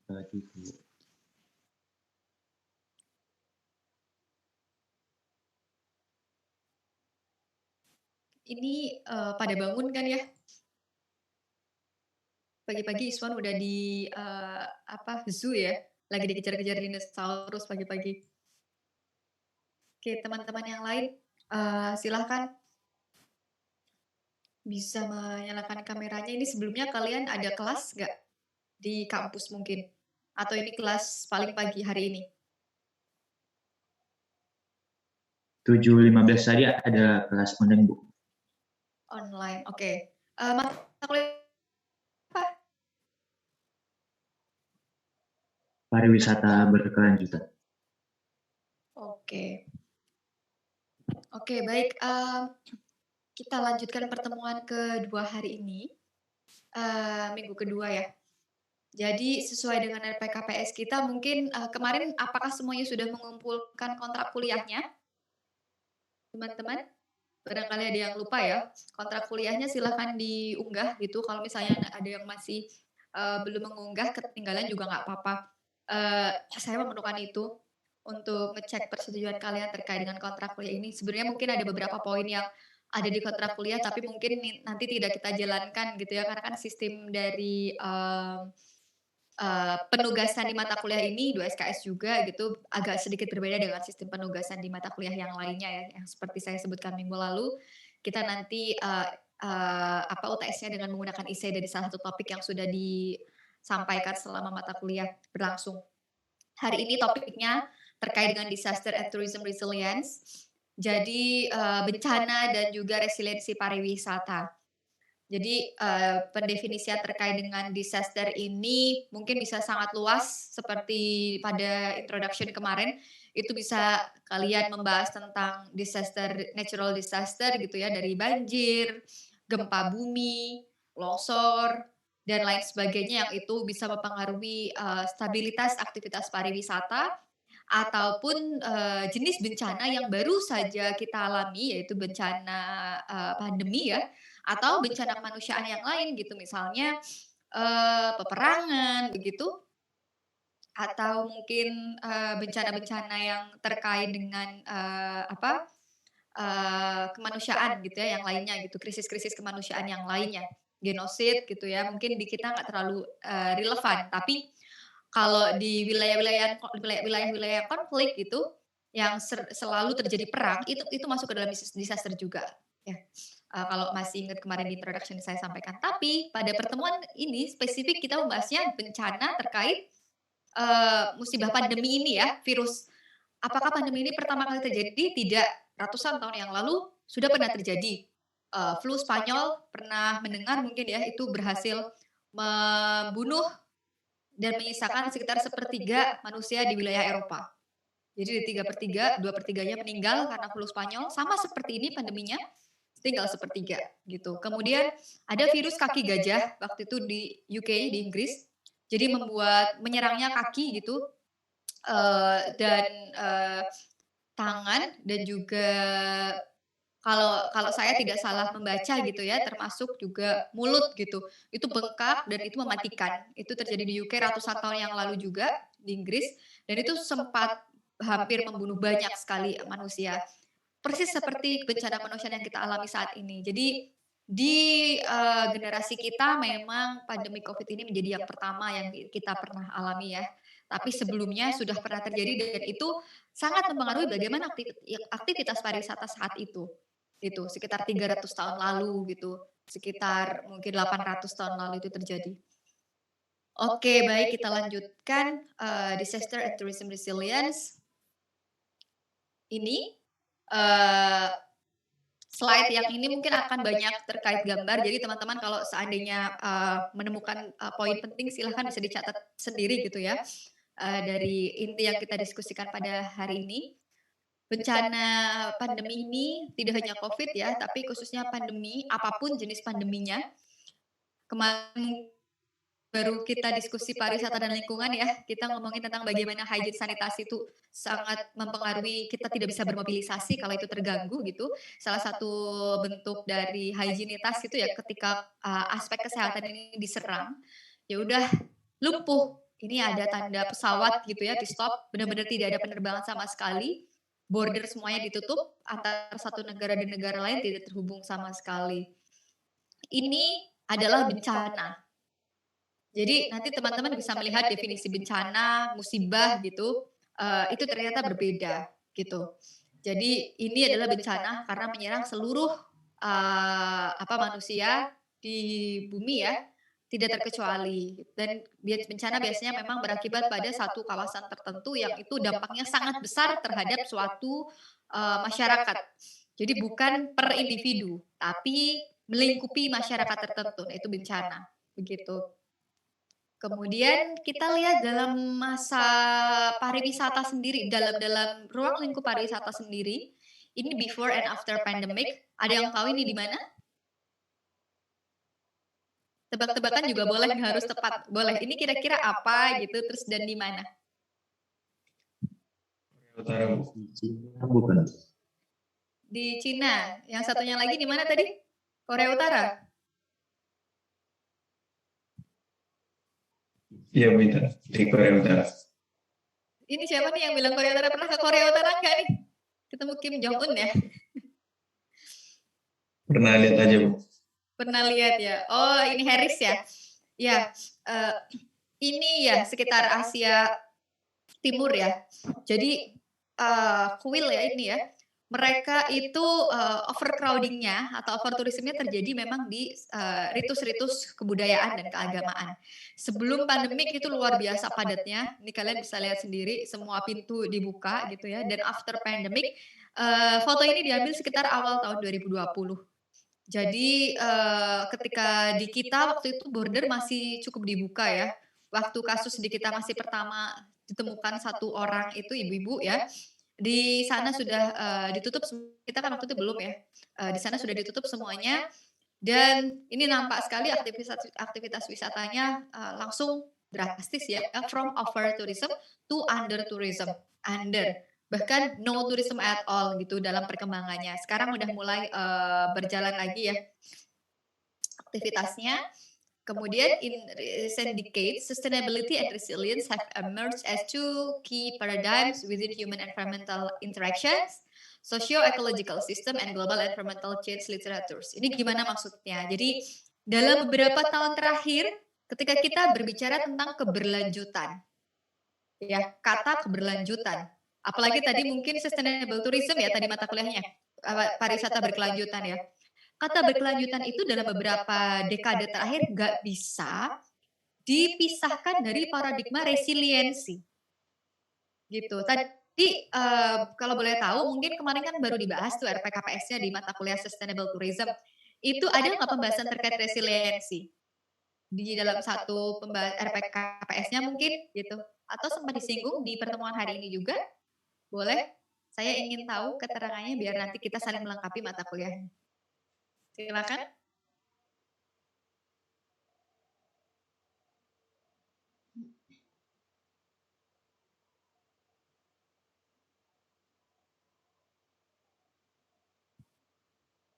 Gitu. Ini, pada bangun kan ya? Pagi-pagi Iswan udah di, apa, zoo ya? Lagi dikejar-kejar dinosaurus pagi-pagi. Oke, teman-teman yang lain, silahkan bisa menyalakan kameranya. Ini sebelumnya kalian ada kelas nggak? Di kampus mungkin? Atau ini kelas paling pagi hari ini? 7.15 tadi ada kelas online, Bu. Online, oke. Mata kuliah apa? Pariwisata berkelanjutan. Oke. Oke, baik, kita lanjutkan pertemuan kedua hari ini, minggu kedua ya. Jadi sesuai dengan RPKPS kita mungkin, kemarin apakah semuanya sudah mengumpulkan kontrak kuliahnya? Teman-teman? Barangkali ada yang lupa ya, kontrak kuliahnya silahkan diunggah gitu, kalau misalnya ada yang masih, belum mengunggah, ketinggalan juga nggak apa-apa. Saya memerlukan itu, untuk ngecek persetujuan kalian terkait dengan kontrak kuliah ini. Sebenarnya mungkin ada beberapa poin yang ada di kontrak kuliah, tapi mungkin nanti tidak kita jalankan gitu ya, karena kan sistem dari, penugasan di mata kuliah ini 2 SKS juga gitu, agak sedikit berbeda dengan sistem penugasan di mata kuliah yang lainnya ya, yang seperti saya sebutkan minggu lalu. Kita nanti, apa, UTS-nya dengan menggunakan essay dari salah satu topik yang sudah disampaikan selama mata kuliah berlangsung. Hari ini topiknya terkait dengan disaster and tourism resilience. Jadi, bencana dan juga resiliensi pariwisata. Jadi, pendefinisian terkait dengan disaster ini mungkin bisa sangat luas seperti pada introduction kemarin, itu bisa kalian membahas tentang disaster, natural disaster gitu ya, dari banjir, gempa bumi, longsor, dan lain sebagainya yang itu bisa mempengaruhi, stabilitas aktivitas pariwisata ataupun, jenis bencana yang baru saja kita alami, yaitu bencana, pandemi ya, atau bencana kemanusiaan yang lain gitu, misalnya, peperangan begitu, atau mungkin, bencana-bencana yang terkait dengan, apa, kemanusiaan gitu ya, yang lainnya gitu, krisis-krisis kemanusiaan yang lainnya, genosid gitu ya, mungkin di kita nggak terlalu, relevan, tapi kalau di wilayah-wilayah konflik gitu, yang selalu terjadi perang, itu masuk ke dalam disaster juga, ya. Kalau masih ingat kemarin di introduction saya sampaikan. Tapi pada pertemuan ini spesifik kita membahasnya bencana terkait, musibah pandemi ini ya, virus. Apakah pandemi ini pertama kali terjadi? Tidak, ratusan tahun yang lalu sudah pernah terjadi. Flu Spanyol pernah mendengar mungkin ya, itu berhasil membunuh dan menyisakan sekitar sepertiga manusia di wilayah Eropa. Jadi di 3/3, 2/3-nya meninggal karena flu Spanyol, sama seperti ini pandeminya, tinggal sepertiga gitu. Kemudian ada virus kaki gajah waktu itu di UK, di Inggris. Jadi menyerangnya kaki gitu, dan, tangan dan juga kalau kalau saya tidak salah membaca gitu ya, termasuk juga mulut gitu. Itu bengkak dan itu mematikan. Itu terjadi di UK ratusan tahun yang lalu juga di Inggris dan itu sempat hampir membunuh banyak sekali manusia. Persis seperti bencana kemanusiaan yang kita alami saat ini. Jadi di, generasi kita memang pandemi Covid ini menjadi yang pertama yang kita pernah alami ya. Tapi sebelumnya sudah pernah terjadi dan itu sangat mempengaruhi bagaimana aktivitas pariwisata saat itu, gitu. Sekitar 300 tahun lalu gitu, sekitar mungkin 800 tahun lalu itu terjadi. Oke, baik kita lanjutkan, disaster and tourism resilience. Ini, eee slide yang ini mungkin akan banyak terkait gambar, jadi teman-teman kalau seandainya, menemukan, poin penting silahkan bisa dicatat sendiri gitu ya, dari inti yang kita diskusikan pada hari ini. Bencana pandemi ini tidak hanya Covid ya, tapi khususnya pandemi, apapun jenis pandeminya. Kemarin baru kita diskusi pariwisata dan lingkungan ya, kita ngomongin tentang bagaimana hygiene sanitasi itu sangat mempengaruhi kita tidak bisa bermobilisasi kalau itu terganggu gitu. Salah satu bentuk dari higienitas itu ya ketika, aspek kesehatan ini diserang, ya udah lumpuh. Ini ada tanda pesawat gitu ya, di-stop, benar-benar tidak ada penerbangan sama sekali, border semuanya ditutup, antara satu negara dan negara lain tidak terhubung sama sekali. Ini adalah bencana. Jadi nanti teman-teman bisa melihat definisi bencana, musibah gitu, itu ternyata berbeda gitu. Jadi ini adalah bencana karena menyerang seluruh, manusia di bumi ya, tidak terkecuali dan bencana biasanya memang berakibat pada satu kawasan tertentu yang itu dampaknya sangat besar terhadap suatu, masyarakat. Jadi bukan per individu, tapi melingkupi masyarakat tertentu, nah itu bencana, begitu. Kemudian kita lihat dalam masa pariwisata sendiri, dalam dalam ruang lingkup pariwisata sendiri, ini before and after pandemic, ada yang tahu ini di mana? Tebak-tebakan juga boleh, nggak harus tepat, boleh. Ini kira-kira apa gitu, terus dan di mana? Utara, Bu. Di Cina bukan? Di Cina. Yang satunya lagi di mana tadi? Korea Utara? Iya, Bu, itu di Korea Utara. Ini siapa nih yang bilang Korea Utara? Pernah ke Korea Utara enggak nih? Ketemu Kim Jong Un ya? Pernah lihat aja, Bu. Pernah lihat ya? Oh, ini Harris ya? Ya, ini ya sekitar Asia Timur ya. Jadi, kuil ya ini ya, mereka itu, overcrowding-nya atau overtourism-nya terjadi memang di, ritus-ritus kebudayaan dan keagamaan. Sebelum pandemik itu luar biasa padatnya, ini kalian bisa lihat sendiri semua pintu dibuka gitu ya, dan after pandemic, foto ini diambil sekitar awal tahun 2020. Jadi, ketika di kita waktu itu border masih cukup dibuka ya, waktu kasus di kita masih pertama ditemukan 1 orang itu ibu-ibu ya, di sana sudah, ditutup kita kan waktu itu belum ya, di sana sudah ditutup semuanya dan ini nampak sekali aktivitas aktivitas wisatanya, langsung drastis ya, from over tourism to under tourism, under, bahkan no tourism at all gitu dalam perkembangannya. Sekarang udah mulai, berjalan lagi ya aktivitasnya. Kemudian in recent decades, sustainability and resilience have emerged as two key paradigms within human environmental interactions, socio-ecological system, and global environmental change literatures. Ini gimana maksudnya? Jadi dalam beberapa tahun terakhir, ketika kita berbicara tentang keberlanjutan, ya kata keberlanjutan, apalagi tadi mungkin sustainable tourism ya tadi mata kuliahnya, pariwisata berkelanjutan ya. Kata berkelanjutan itu dalam beberapa dekade terakhir nggak bisa dipisahkan dari paradigma resiliensi, gitu. Tadi, kalau boleh tahu mungkin kemarin kan baru dibahas tuh RPKPS-nya di mata kuliah Sustainable Tourism. Itu ada nggak pembahasan terkait resiliensi? Di dalam satu RPKPS-nya mungkin gitu? Atau sempat disinggung di pertemuan hari ini juga? Boleh? Saya ingin tahu keterangannya biar nanti kita saling melengkapi mata kuliahnya. Silakan.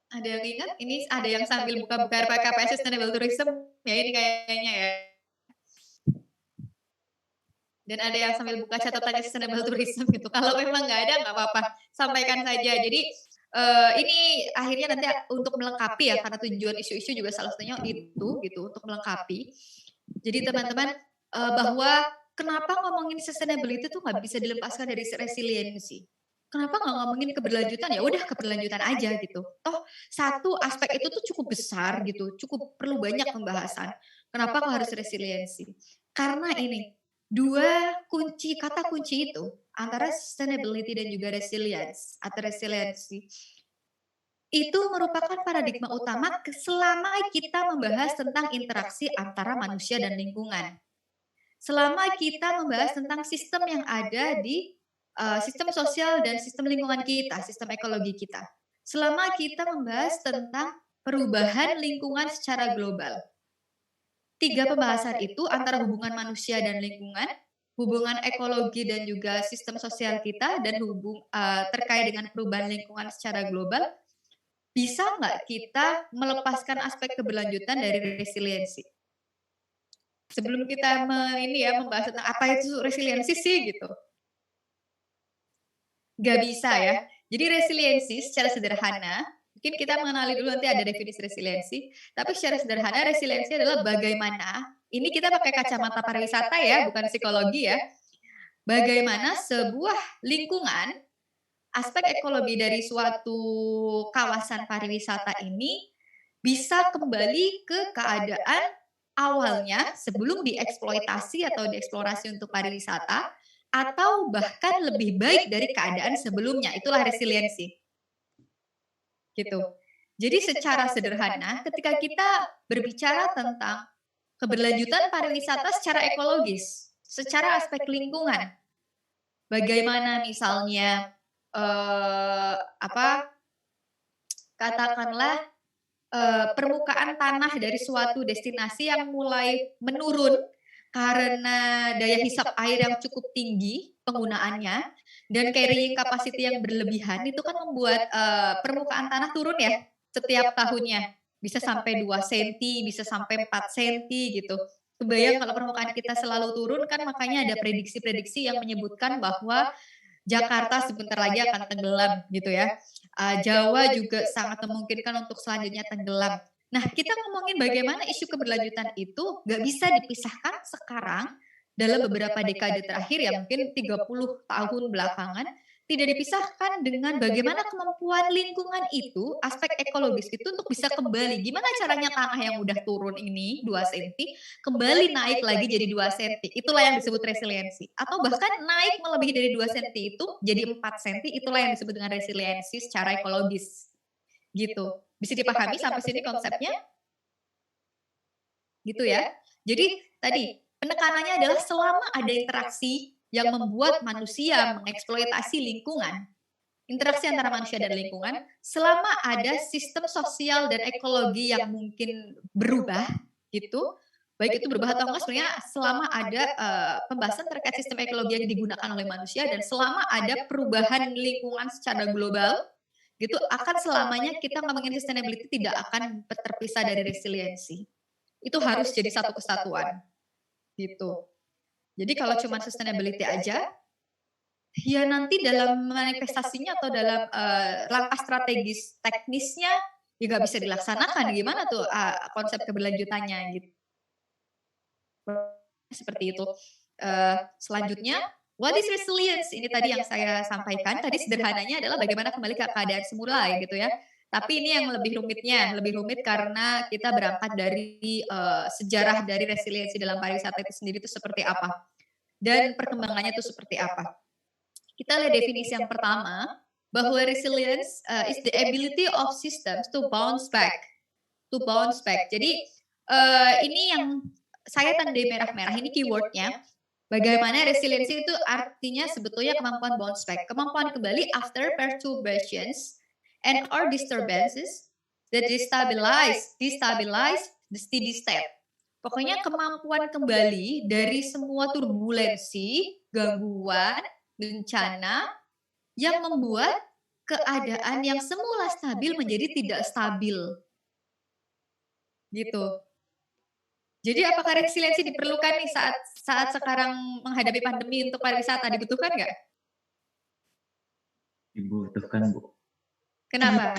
Ada yang ingat? Ini ada yang sambil buka-buka RPKPS Sustainable Tourism ya ini kayaknya ya. Dan ada yang sambil buka catatannya Sustainable Tourism gitu. Kalau memang nggak ada nggak apa-apa, sampaikan saja. Jadi ini akhirnya nanti untuk melengkapi ya karena tujuan isu-isu juga salah satunya itu gitu untuk melengkapi. Jadi teman-teman bahwa kenapa ngomongin sustainability tuh nggak bisa dilepaskan dari resiliensi. Kenapa nggak ngomongin keberlanjutan, ya udah keberlanjutan aja gitu. Toh satu aspek itu tuh cukup besar gitu, cukup perlu banyak pembahasan. Kenapa kok harus resiliensi? Karena ini, kata kunci itu antara sustainability dan juga resilience atau resiliensi, itu merupakan paradigma utama selama kita membahas tentang interaksi antara manusia dan lingkungan. Selama kita membahas tentang sistem yang ada di sistem sosial dan sistem lingkungan kita, sistem ekologi kita. Selama kita membahas tentang perubahan lingkungan secara global. 3 pembahasan itu antara hubungan manusia dan lingkungan, hubungan ekologi dan juga sistem sosial kita, dan terkait dengan perubahan lingkungan secara global, bisa nggak kita melepaskan aspek keberlanjutan dari resiliensi? Sebelum kita membahas tentang apa itu resiliensi sih gitu. Nggak bisa ya. Jadi resiliensi secara sederhana, mungkin kita mengenali dulu nanti ada definisi resiliensi, tapi secara sederhana resiliensi adalah bagaimana, ini kita pakai kacamata pariwisata ya, bukan psikologi ya, bagaimana sebuah lingkungan, aspek ekologi dari suatu kawasan pariwisata ini bisa kembali ke keadaan awalnya sebelum dieksploitasi atau dieksplorasi untuk pariwisata, atau bahkan lebih baik dari keadaan sebelumnya, itulah resiliensi, gitu. Jadi secara sederhana ketika kita berbicara tentang keberlanjutan pariwisata secara ekologis, secara aspek lingkungan, bagaimana misalnya, katakanlah, permukaan tanah dari suatu destinasi yang mulai menurun karena daya hisap air yang cukup tinggi penggunaannya dan carrying capacity yang berlebihan itu kan membuat, permukaan tanah turun ya setiap tahunnya. Bisa sampai 2 senti, bisa sampai 4 senti gitu. Kebayang kalau permukaan kita selalu turun kan makanya ada prediksi-prediksi yang menyebutkan bahwa Jakarta sebentar lagi akan tenggelam gitu ya. Jawa juga sangat memungkinkan untuk selanjutnya tenggelam. Nah, kita ngomongin bagaimana isu keberlanjutan itu nggak bisa dipisahkan sekarang dalam beberapa dekade terakhir ya mungkin 30 tahun belakangan, tidak dipisahkan dengan bagaimana kemampuan lingkungan itu, aspek ekologis itu untuk bisa kembali. Gimana caranya tanah yang udah turun ini 2 senti, kembali naik lagi jadi 2 senti, itulah yang disebut resiliensi. Atau bahkan naik melebihi dari 2 senti itu jadi 4 senti, itulah yang disebut dengan resiliensi secara ekologis, gitu. Bisa dipahami sampai sini konsepnya? Gitu ya. Jadi tadi penekanannya adalah selama ada interaksi yang membuat manusia mengeksploitasi lingkungan, interaksi antara manusia dan lingkungan, selama ada sistem sosial dan ekologi yang mungkin berubah gitu, baik itu berubah atau enggak sebenarnya selama ada, pembahasan terkait sistem ekologi yang digunakan oleh manusia dan selama ada perubahan lingkungan secara global, gitu akan selamanya kita ngomongin sustainability tidak akan terpisah dari resiliensi. Itu harus jadi satu kesatuan, gitu. Jadi kalau cuma sustainability aja, ya nanti dalam manifestasinya atau dalam, langkah strategis teknisnya, ya nggak bisa dilaksanakan, gimana tuh, konsep keberlanjutannya gitu. Seperti itu. Selanjutnya, what is resilience? Ini tadi yang saya sampaikan, tadi sederhananya adalah bagaimana kembali ke keadaan semula ya gitu ya. Tapi ini yang lebih rumitnya, lebih rumit karena kita berangkat dari, sejarah dari resiliensi dalam pariwisata itu sendiri itu seperti apa, dan perkembangannya itu seperti apa. Kita lihat definisi yang pertama, bahwa resilience, is the ability of systems to bounce back. To bounce back. Jadi, ini yang saya tandai merah-merah, ini keywordnya. Bagaimana resiliensi itu artinya sebetulnya kemampuan bounce back, kemampuan kembali after perturbations and or disturbances that destabilize the steady state. Pokoknya kemampuan kembali dari semua turbulensi, gangguan, bencana yang membuat keadaan yang semula stabil menjadi tidak stabil, gitu. Jadi apakah resiliensi diperlukan nih saat saat sekarang menghadapi pandemi untuk pariwisata, dibutuhkan nggak? Dibutuhkan, Bu. Kenapa?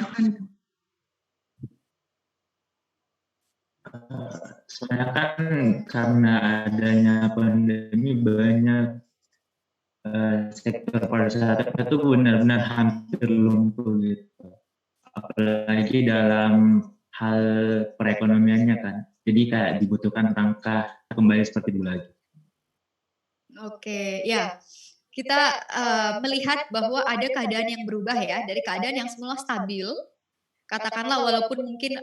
Soalnya kan karena adanya pandemi banyak sektor pariwisata itu benar-benar hampir lumpuh gitu. Apalagi dalam hal perekonomiannya kan. Jadi kayak dibutuhkan langkah kembali seperti dulu lagi. Oke, ya. Kita melihat bahwa ada keadaan yang berubah ya, dari keadaan yang semula stabil, katakanlah walaupun mungkin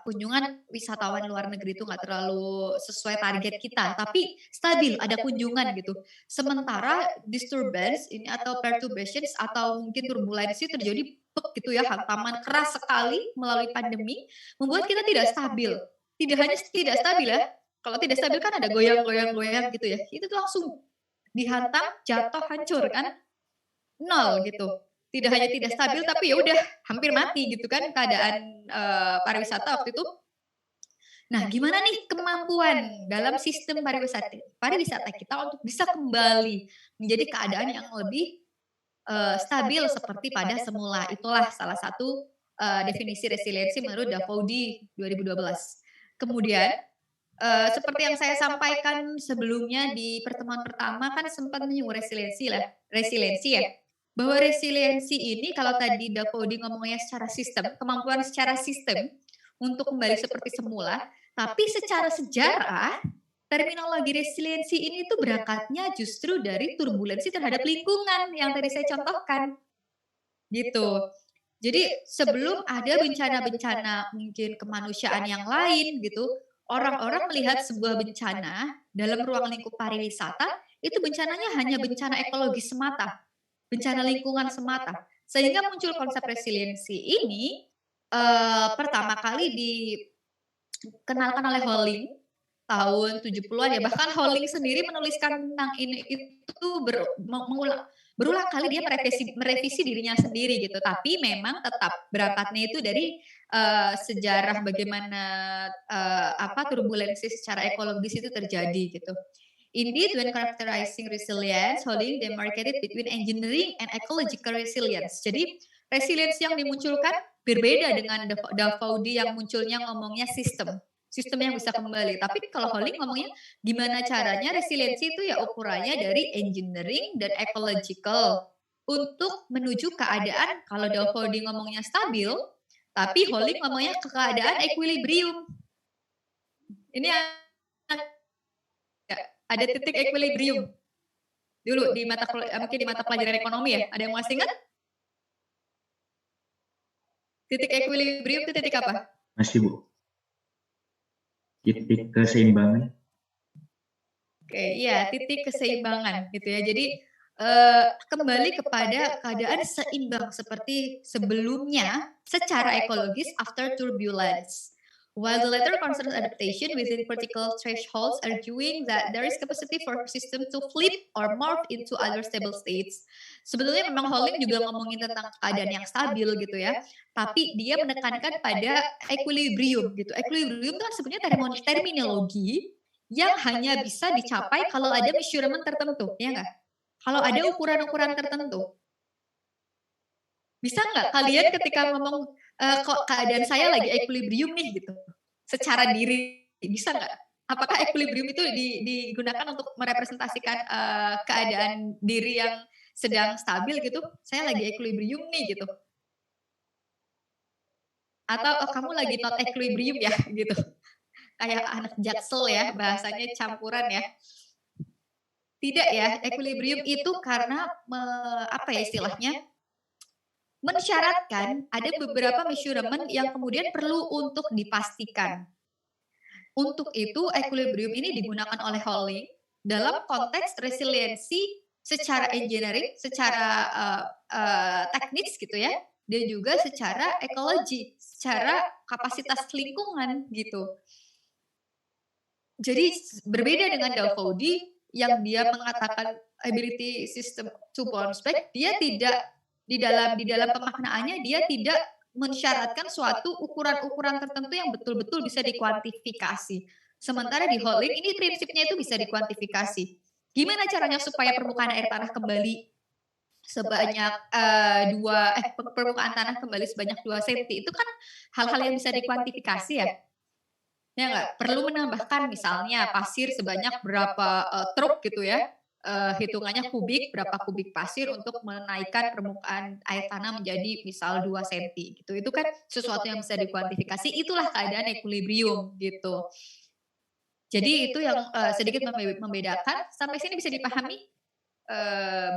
kunjungan wisatawan luar negeri itu nggak terlalu sesuai target kita, tapi stabil, ada kunjungan gitu. Sementara disturbance ini atau perturbations atau mungkin turbulensi terjadi gitu ya, hantaman keras sekali melalui pandemi, membuat kita tidak stabil. Tidak hanya tidak stabil ya, kalau tidak stabil kan ada goyang-goyang-goyang gitu ya, itu tuh langsung dihantam, jatuh, hancur kan, nol gitu. Tidak hanya tidak stabil tapi ya udah hampir mati gitu kan keadaan, pariwisata waktu itu. Nah, gimana nih kemampuan dalam sistem pariwisata kita untuk bisa kembali menjadi keadaan yang lebih stabil seperti pada semula. Itulah salah satu definisi resiliensi menurut Davodi 2012. Kemudian seperti yang saya sampaikan sebelumnya di pertemuan pertama kan sempat menyinggung resiliensi ya. Bahwa resiliensi ini kalau tadi Davodi ngomongnya secara sistem, kemampuan secara sistem untuk kembali seperti semula, tapi secara sejarah terminologi resiliensi ini tuh berangkatnya justru dari turbulensi terhadap lingkungan yang tadi saya contohkan, gitu. Jadi sebelum ada bencana-bencana mungkin kemanusiaan yang lain gitu, orang-orang melihat sebuah bencana dalam ruang lingkup pariwisata, itu bencananya hanya bencana ekologis semata, bencana lingkungan semata. Sehingga muncul konsep resiliensi ini pertama kali dikenalkan oleh Holling tahun 70-an ya, bahkan Holling sendiri menuliskan tentang ini itu berulang kali dia merevisi dirinya sendiri gitu, tapi memang tetap berangkatnya itu dari sejarah bagaimana turbulensi secara ekologis itu terjadi gitu. Indeed, when characterizing resilience, Holling demarcated between engineering and ecological resilience. Jadi resilience yang dimunculkan berbeda dengan Davodi yang munculnya ngomongnya sistem yang bisa kembali. Tapi kalau Holling ngomongnya gimana caranya resiliensi itu ya ukurannya dari engineering dan ecological untuk menuju keadaan kalau Davodi ngomongnya stabil, tapi Holling ngomongnya ke keadaan equilibrium. Ini ada titik equilibrium dulu di mungkin di mata pelajaran ekonomi ya. Ada yang masih ingat? Titik equilibrium itu titik apa? Masih Bu. Titik keseimbangan. Oke, iya, titik keseimbangan gitu ya. Jadi kembali kepada keadaan seimbang seperti sebelumnya secara ekologis after turbulence. While the latter concerns adaptation within particular thresholds, arguing that there is capacity for system to flip or morph into other stable states. Sebetulnya memang Holling juga ngomongin tentang keadaan yang stabil gitu ya, tapi dia menekankan pada equilibrium gitu. Equilibrium itu kan sebenarnya terminologi yang hanya bisa dicapai kalau ada measurement tertentu, ya nggak? Kalau ada ukuran-ukuran tertentu. Bisa nggak kalian ketika ngomong, kok keadaan saya lagi equilibrium nih gitu, secara diri, bisa nggak? Apakah equilibrium itu digunakan untuk merepresentasikan, keadaan diri yang sedang stabil gitu, saya lagi equilibrium nih gitu? Atau, oh kamu lagi not equilibrium ya gitu? Kayak anak Jaksel ya, bahasanya campuran ya. Tidak ya, equilibrium itu karena apa ya istilahnya, mensyaratkan ada beberapa measurement yang kemudian perlu untuk dipastikan. Untuk itu equilibrium ini digunakan oleh Holling dalam konteks resiliensi secara engineering, secara teknis gitu ya, dan juga secara ekologi, secara kapasitas lingkungan gitu. Jadi berbeda dengan Davodi yang dia mengatakan ability system to bounce back, dia tidak di dalam pemaknaannya dia tidak mensyaratkan suatu ukuran-ukuran tertentu yang betul-betul bisa dikuantifikasi. Sementara di Holling ini prinsipnya itu bisa dikuantifikasi. Gimana caranya supaya permukaan air tanah kembali sebanyak permukaan tanah kembali sebanyak 2 senti itu kan hal-hal yang bisa dikuantifikasi ya. Ya nggak? Perlu menambahkan misalnya pasir sebanyak berapa truk gitu ya, hitungannya kubik, berapa kubik pasir untuk menaikkan permukaan air tanah menjadi misal 2 senti gitu. Itu kan sesuatu yang bisa dikuantifikasi, itulah keadaan equilibrium gitu. Jadi itu yang sedikit membedakan, sampai sini bisa dipahami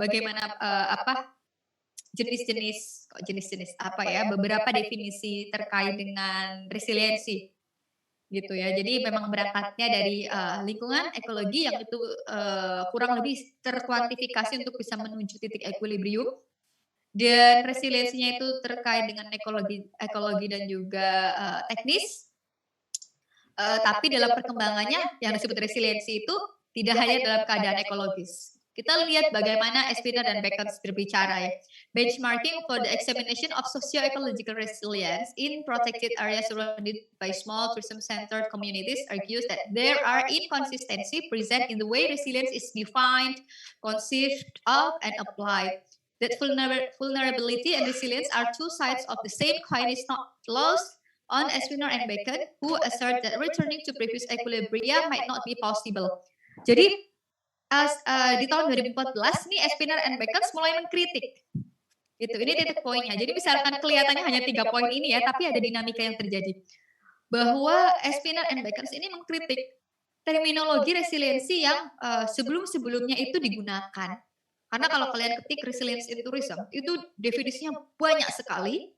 bagaimana jenis-jenis apa ya, beberapa definisi terkait dengan resiliensi gitu ya. Jadi memang berangkatnya dari lingkungan, ekologi yang itu kurang lebih terkuantifikasi untuk bisa menuju titik equilibrium dan resiliensinya itu terkait dengan ekologi dan juga teknis. Tapi dalam perkembangannya yang disebut resiliensi itu tidak hanya dalam keadaan ekologis Kita lihat bagaimana Spinner dan Bacon berbicara ya. Benchmarking for the examination of socio-ecological resilience in protected areas surrounded by small tourism-centered communities argues that there are inconsistency present in the way resilience is defined, conceived of, and applied. That vulnerability and resilience are two sides of the same coin is not lost on Spinner and Bacon, who assert that returning to previous equilibria might not be possible. Jadi di tahun 2014 nih Spinner and Bacon mulai mengkritik. Gitu. Ini titik poinnya. Jadi misalkan kelihatannya hanya 3 poin ini ya, tapi ada dinamika yang terjadi. Bahwa Spinner and Bacon ini mengkritik terminologi resiliensi yang sebelum-sebelumnya itu digunakan. Karena kalau kalian ketik resilience in tourism, itu definisinya banyak sekali.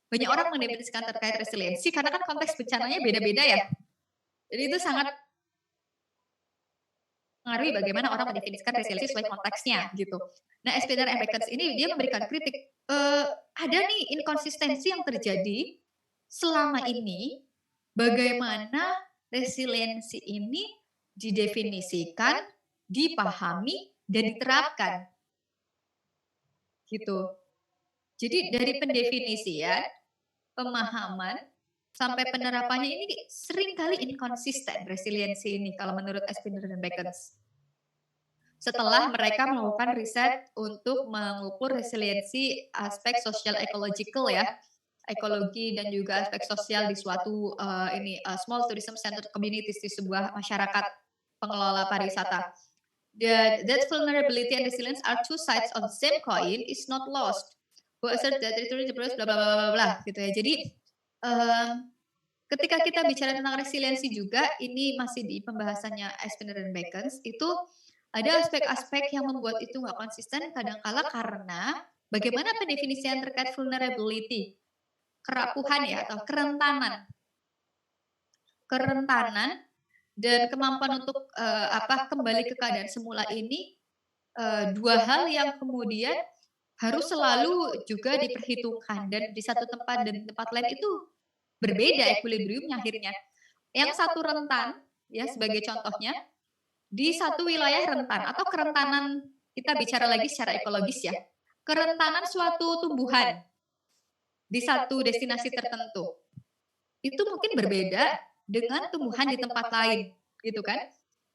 Banyak orang mendefinisikan terkait resiliensi karena kan konteks bencananya beda-beda ya. Jadi itu sangat mengaruhi bagaimana orang mendefinisikan resiliensi sesuai konteksnya gitu. Nah, Spinner and Bacon ini dia memberikan kritik. Ada nih inkonsistensi yang terjadi selama ini. Bagaimana resiliensi ini didefinisikan, dipahami, dan diterapkan. Gitu. Jadi dari pendefinisian, pemahaman, sampai penerapannya ini seringkali inkonsisten resiliensi ini kalau menurut Spinner dan Bacon. Setelah mereka melakukan riset untuk mengukur resiliensi aspek sosial ecological ya, ekologi dan juga aspek sosial di suatu small tourism centered communities di sebuah masyarakat pengelola pariwisata. That vulnerability and resilience are two sides of the same coin is not lost. Who assert that returning to bla bla bla bla gitu ya. Jadi ketika kita bicara tentang resiliensi juga, ini masih di pembahasannya Spinner dan Bacon, itu ada aspek-aspek yang membuat itu nggak konsisten kadangkala karena bagaimana pendefinisian terkait vulnerability, kerapuhan ya atau kerentanan dan kemampuan untuk kembali ke keadaan semula ini dua hal yang kemudian harus selalu juga diperhitungkan dan di satu tempat dan tempat lain itu berbeda equilibriumnya akhirnya. Yang satu rentan ya sebagai contohnya di satu wilayah rentan atau kerentanan, kita bicara lagi secara ekologis ya, kerentanan suatu tumbuhan di satu destinasi tertentu itu mungkin berbeda dengan tumbuhan di tempat lain gitu kan.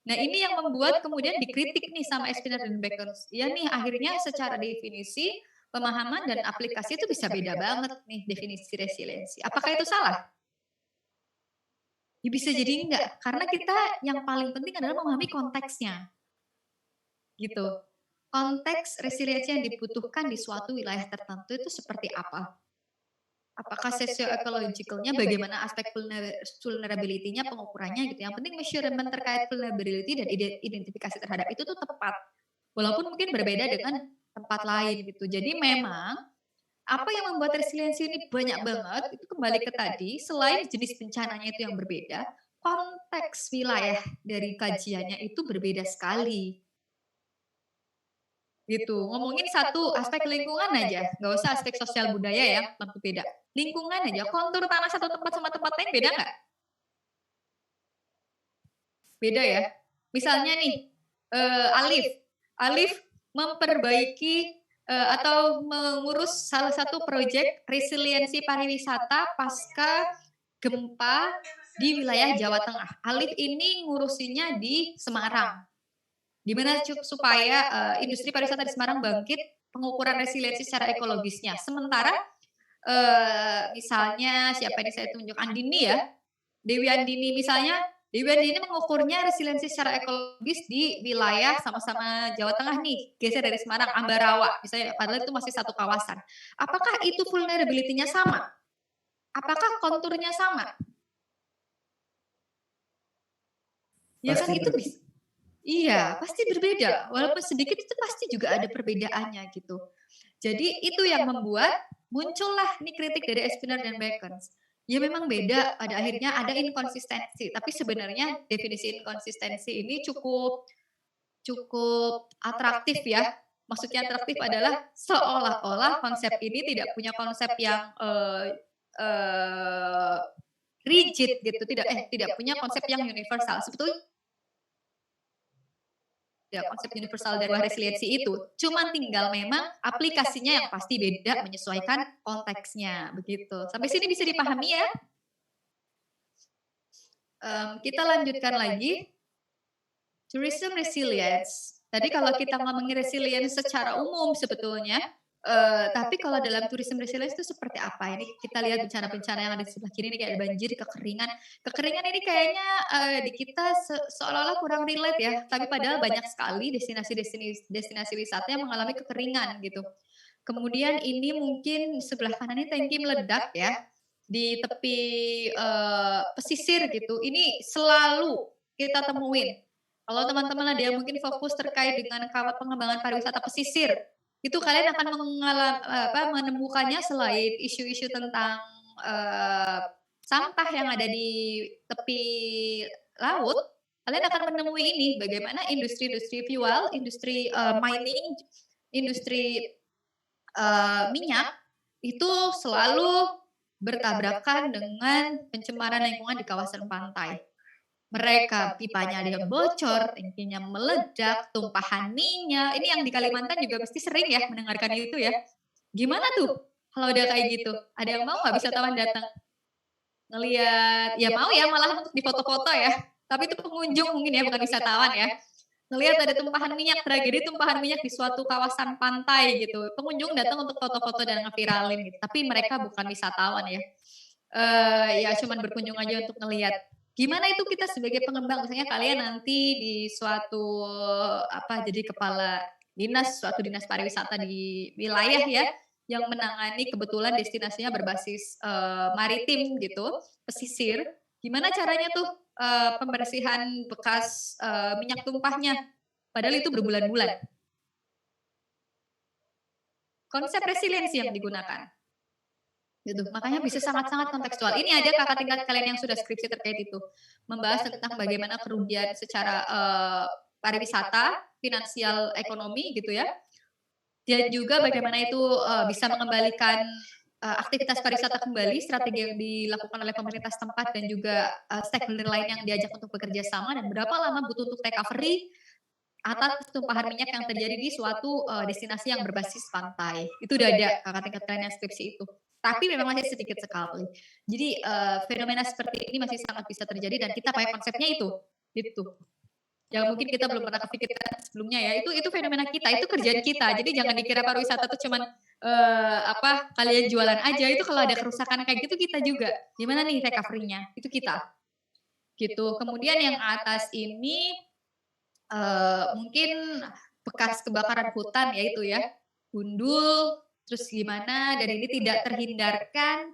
Nah ini yang membuat kemudian dikritik nih sama Spinner dan Bacon. Ya nih akhirnya secara definisi, pemahaman dan aplikasi itu bisa beda banget nih definisi resiliensi. Apakah itu salah? Ya bisa jadi enggak, karena kita yang paling penting adalah memahami konteksnya. Gitu. Konteks resiliensi yang dibutuhkan di suatu wilayah tertentu itu seperti apa? Apakah socio-ecologicalnya, bagaimana aspek vulnerability-nya, pengukurannya gitu. Yang penting measurement terkait vulnerability dan identifikasi terhadap itu tuh tepat. Walaupun mungkin berbeda dengan tempat lain gitu. Jadi memang apa yang membuat resiliensi ini banyak banget itu kembali ke tadi, selain jenis bencananya itu yang berbeda, konteks wilayah dari kajiannya itu berbeda sekali. Gitu. Ngomongin satu aspek lingkungan aja, nggak usah aspek sosial budaya ya, tentu beda. Lingkungan aja, kontur tanah satu tempat sama tempat lain beda nggak? Beda ya. Misalnya nih, Alif memperbaiki atau mengurus salah satu proyek resiliensi pariwisata pasca gempa di wilayah Jawa Tengah. Alif ini ngurusinya di Semarang. Gimana supaya industri pariwisata di Semarang bangkit, pengukuran resiliensi secara ekologisnya. Sementara misalnya siapa ini saya tunjuk, Andini ya, Dewi Andini misalnya, Dewi Andini mengukurnya resiliensi secara ekologis di wilayah sama-sama Jawa Tengah nih, geser dari Semarang, Ambarawa misalnya, padahal itu masih satu kawasan. Apakah itu vulnerability-nya sama? Apakah konturnya sama? Ya kan itu bisa. Iya, pasti berbeda. Walaupun sedikit itu pasti juga ada perbedaannya gitu. Jadi itu yang membuat muncullah nih kritik dari Spinner dan Bacon. Ya memang beda, pada akhirnya ada inkonsistensi. Tapi sebenarnya definisi inkonsistensi ini cukup atraktif ya. Maksudnya atraktif adalah seolah-olah konsep ini tidak punya konsep yang rigid gitu, tidak punya konsep yang universal. Sebetulnya gitu ya, konsep universal dari resiliensi itu. Cuman tinggal memang aplikasinya yang pasti beda menyesuaikan konteksnya, begitu. Sampai sini bisa dipahami ya? Kita lanjutkan lagi. Tourism resilience. Tadi kalau kita ngomongin resilience secara umum sebetulnya, tapi kalau dalam tourism resilience itu seperti apa? Ini kita lihat bencana-bencana yang ada di sebelah kiri ini kayak banjir, kekeringan. Kekeringan ini kayaknya di kita seolah-olah kurang relate ya, tapi padahal banyak sekali destinasi wisata yang mengalami kekeringan gitu. Kemudian ini mungkin sebelah kanan ini tangki meledak ya, di tepi pesisir gitu. Ini selalu kita temuin. Kalau teman-teman ada yang mungkin fokus terkait dengan pengembangan pariwisata pesisir, itu kalian akan menemukannya selain isu-isu tentang sampah yang ada di tepi laut, kalian akan menemui ini bagaimana industri-industri fuel, industri mining, industri minyak itu selalu bertabrakan dengan pencemaran lingkungan di kawasan pantai. Mereka pipanya ada yang bocor, tangkinya meledak, tumpahan minyak. Ini yang di Kalimantan juga pasti sering ya mendengarkan itu ya. Gimana tuh kalau udah kayak gitu? Ada yang mau nggak wisatawan datang? Ngelihat, ya mau ya malah untuk di foto-foto ya. Tapi itu pengunjung mungkin ya, bukan wisatawan ya. Ngelihat ada tumpahan minyak, tragedi tumpahan minyak di suatu kawasan pantai gitu. Pengunjung datang untuk foto-foto dan ngeviralin gitu. Tapi mereka bukan wisatawan ya. Ya cuman berkunjung aja untuk ngelihat. Gimana itu kita sebagai pengembang, misalnya kalian nanti di suatu jadi kepala dinas, suatu dinas pariwisata di wilayah ya, yang menangani kebetulan destinasinya berbasis maritim gitu, pesisir. Gimana caranya tuh pembersihan bekas minyak tumpahnya? Padahal itu berbulan-bulan. Konsep resiliensi yang digunakan. Gitu. Makanya bisa sangat-sangat kontekstual. Ini ada kakak tingkat kalian yang sudah skripsi terkait itu, membahas tentang bagaimana kerugian secara pariwisata, finansial, ekonomi gitu ya. Dan juga bagaimana itu bisa mengembalikan aktivitas pariwisata kembali, strategi yang dilakukan oleh pemerintah setempat dan juga stakeholder lain yang diajak untuk bekerja sama, dan berapa lama butuh untuk recovery atas tumpahan minyak yang terjadi di suatu destinasi yang berbasis pantai. Itu udah ada kakak tingkat kalian yang skripsi itu. Tapi memang masih sedikit sekali. Jadi fenomena seperti ini masih sangat bisa terjadi dan kita pakai konsepnya itu. Gitu. Yang mungkin kita belum pernah kepikiran sebelumnya ya. Itu fenomena kita, itu kerjaan kita. Jadi jangan dikira pariwisata itu cuman kalian jualan aja. Itu kalau ada kerusakan kayak gitu kita juga. Gimana nih recovery-nya? Itu kita. Gitu. Kemudian yang atas ini mungkin bekas kebakaran hutan ya itu ya, gundul, terus gimana, dan ini tidak terhindarkan,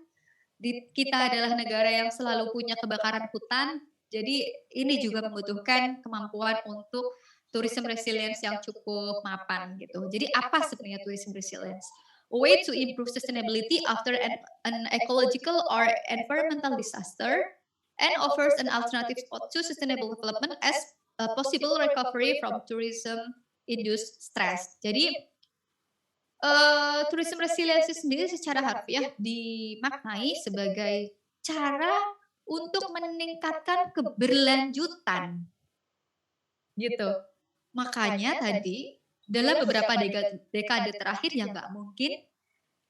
kita adalah negara yang selalu punya kebakaran hutan, jadi ini juga membutuhkan kemampuan untuk tourism resilience yang cukup mapan gitu. Jadi apa sebenarnya tourism resilience? A way to improve sustainability after an ecological or environmental disaster and offers an alternative to sustainable development as a possible recovery from tourism-induced stress. Jadi, tourism resilience sendiri secara harfiah dimaknai sebagai cara untuk meningkatkan keberlanjutan, gitu. Makanya tadi dalam beberapa dekade terakhir ya nggak mungkin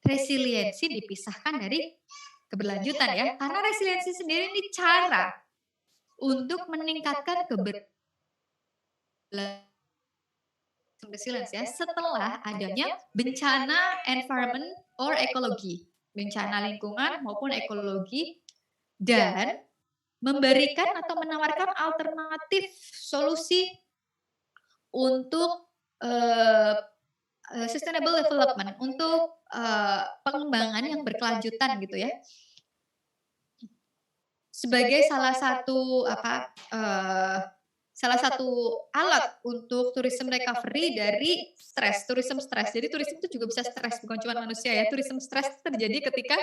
resiliensi dipisahkan dari keberlanjutan ya, karena resiliensi sendiri ini cara untuk meningkatkan resilience ya setelah adanya bencana environment or ekologi, bencana lingkungan maupun ekologi, dan memberikan atau menawarkan alternatif solusi untuk sustainable development, untuk pengembangan yang berkelanjutan gitu ya, sebagai salah satu salah satu alat untuk tourism recovery dari stres, tourism stres. Jadi tourism itu juga bisa stres, bukan cuma manusia ya. Tourism stres terjadi ketika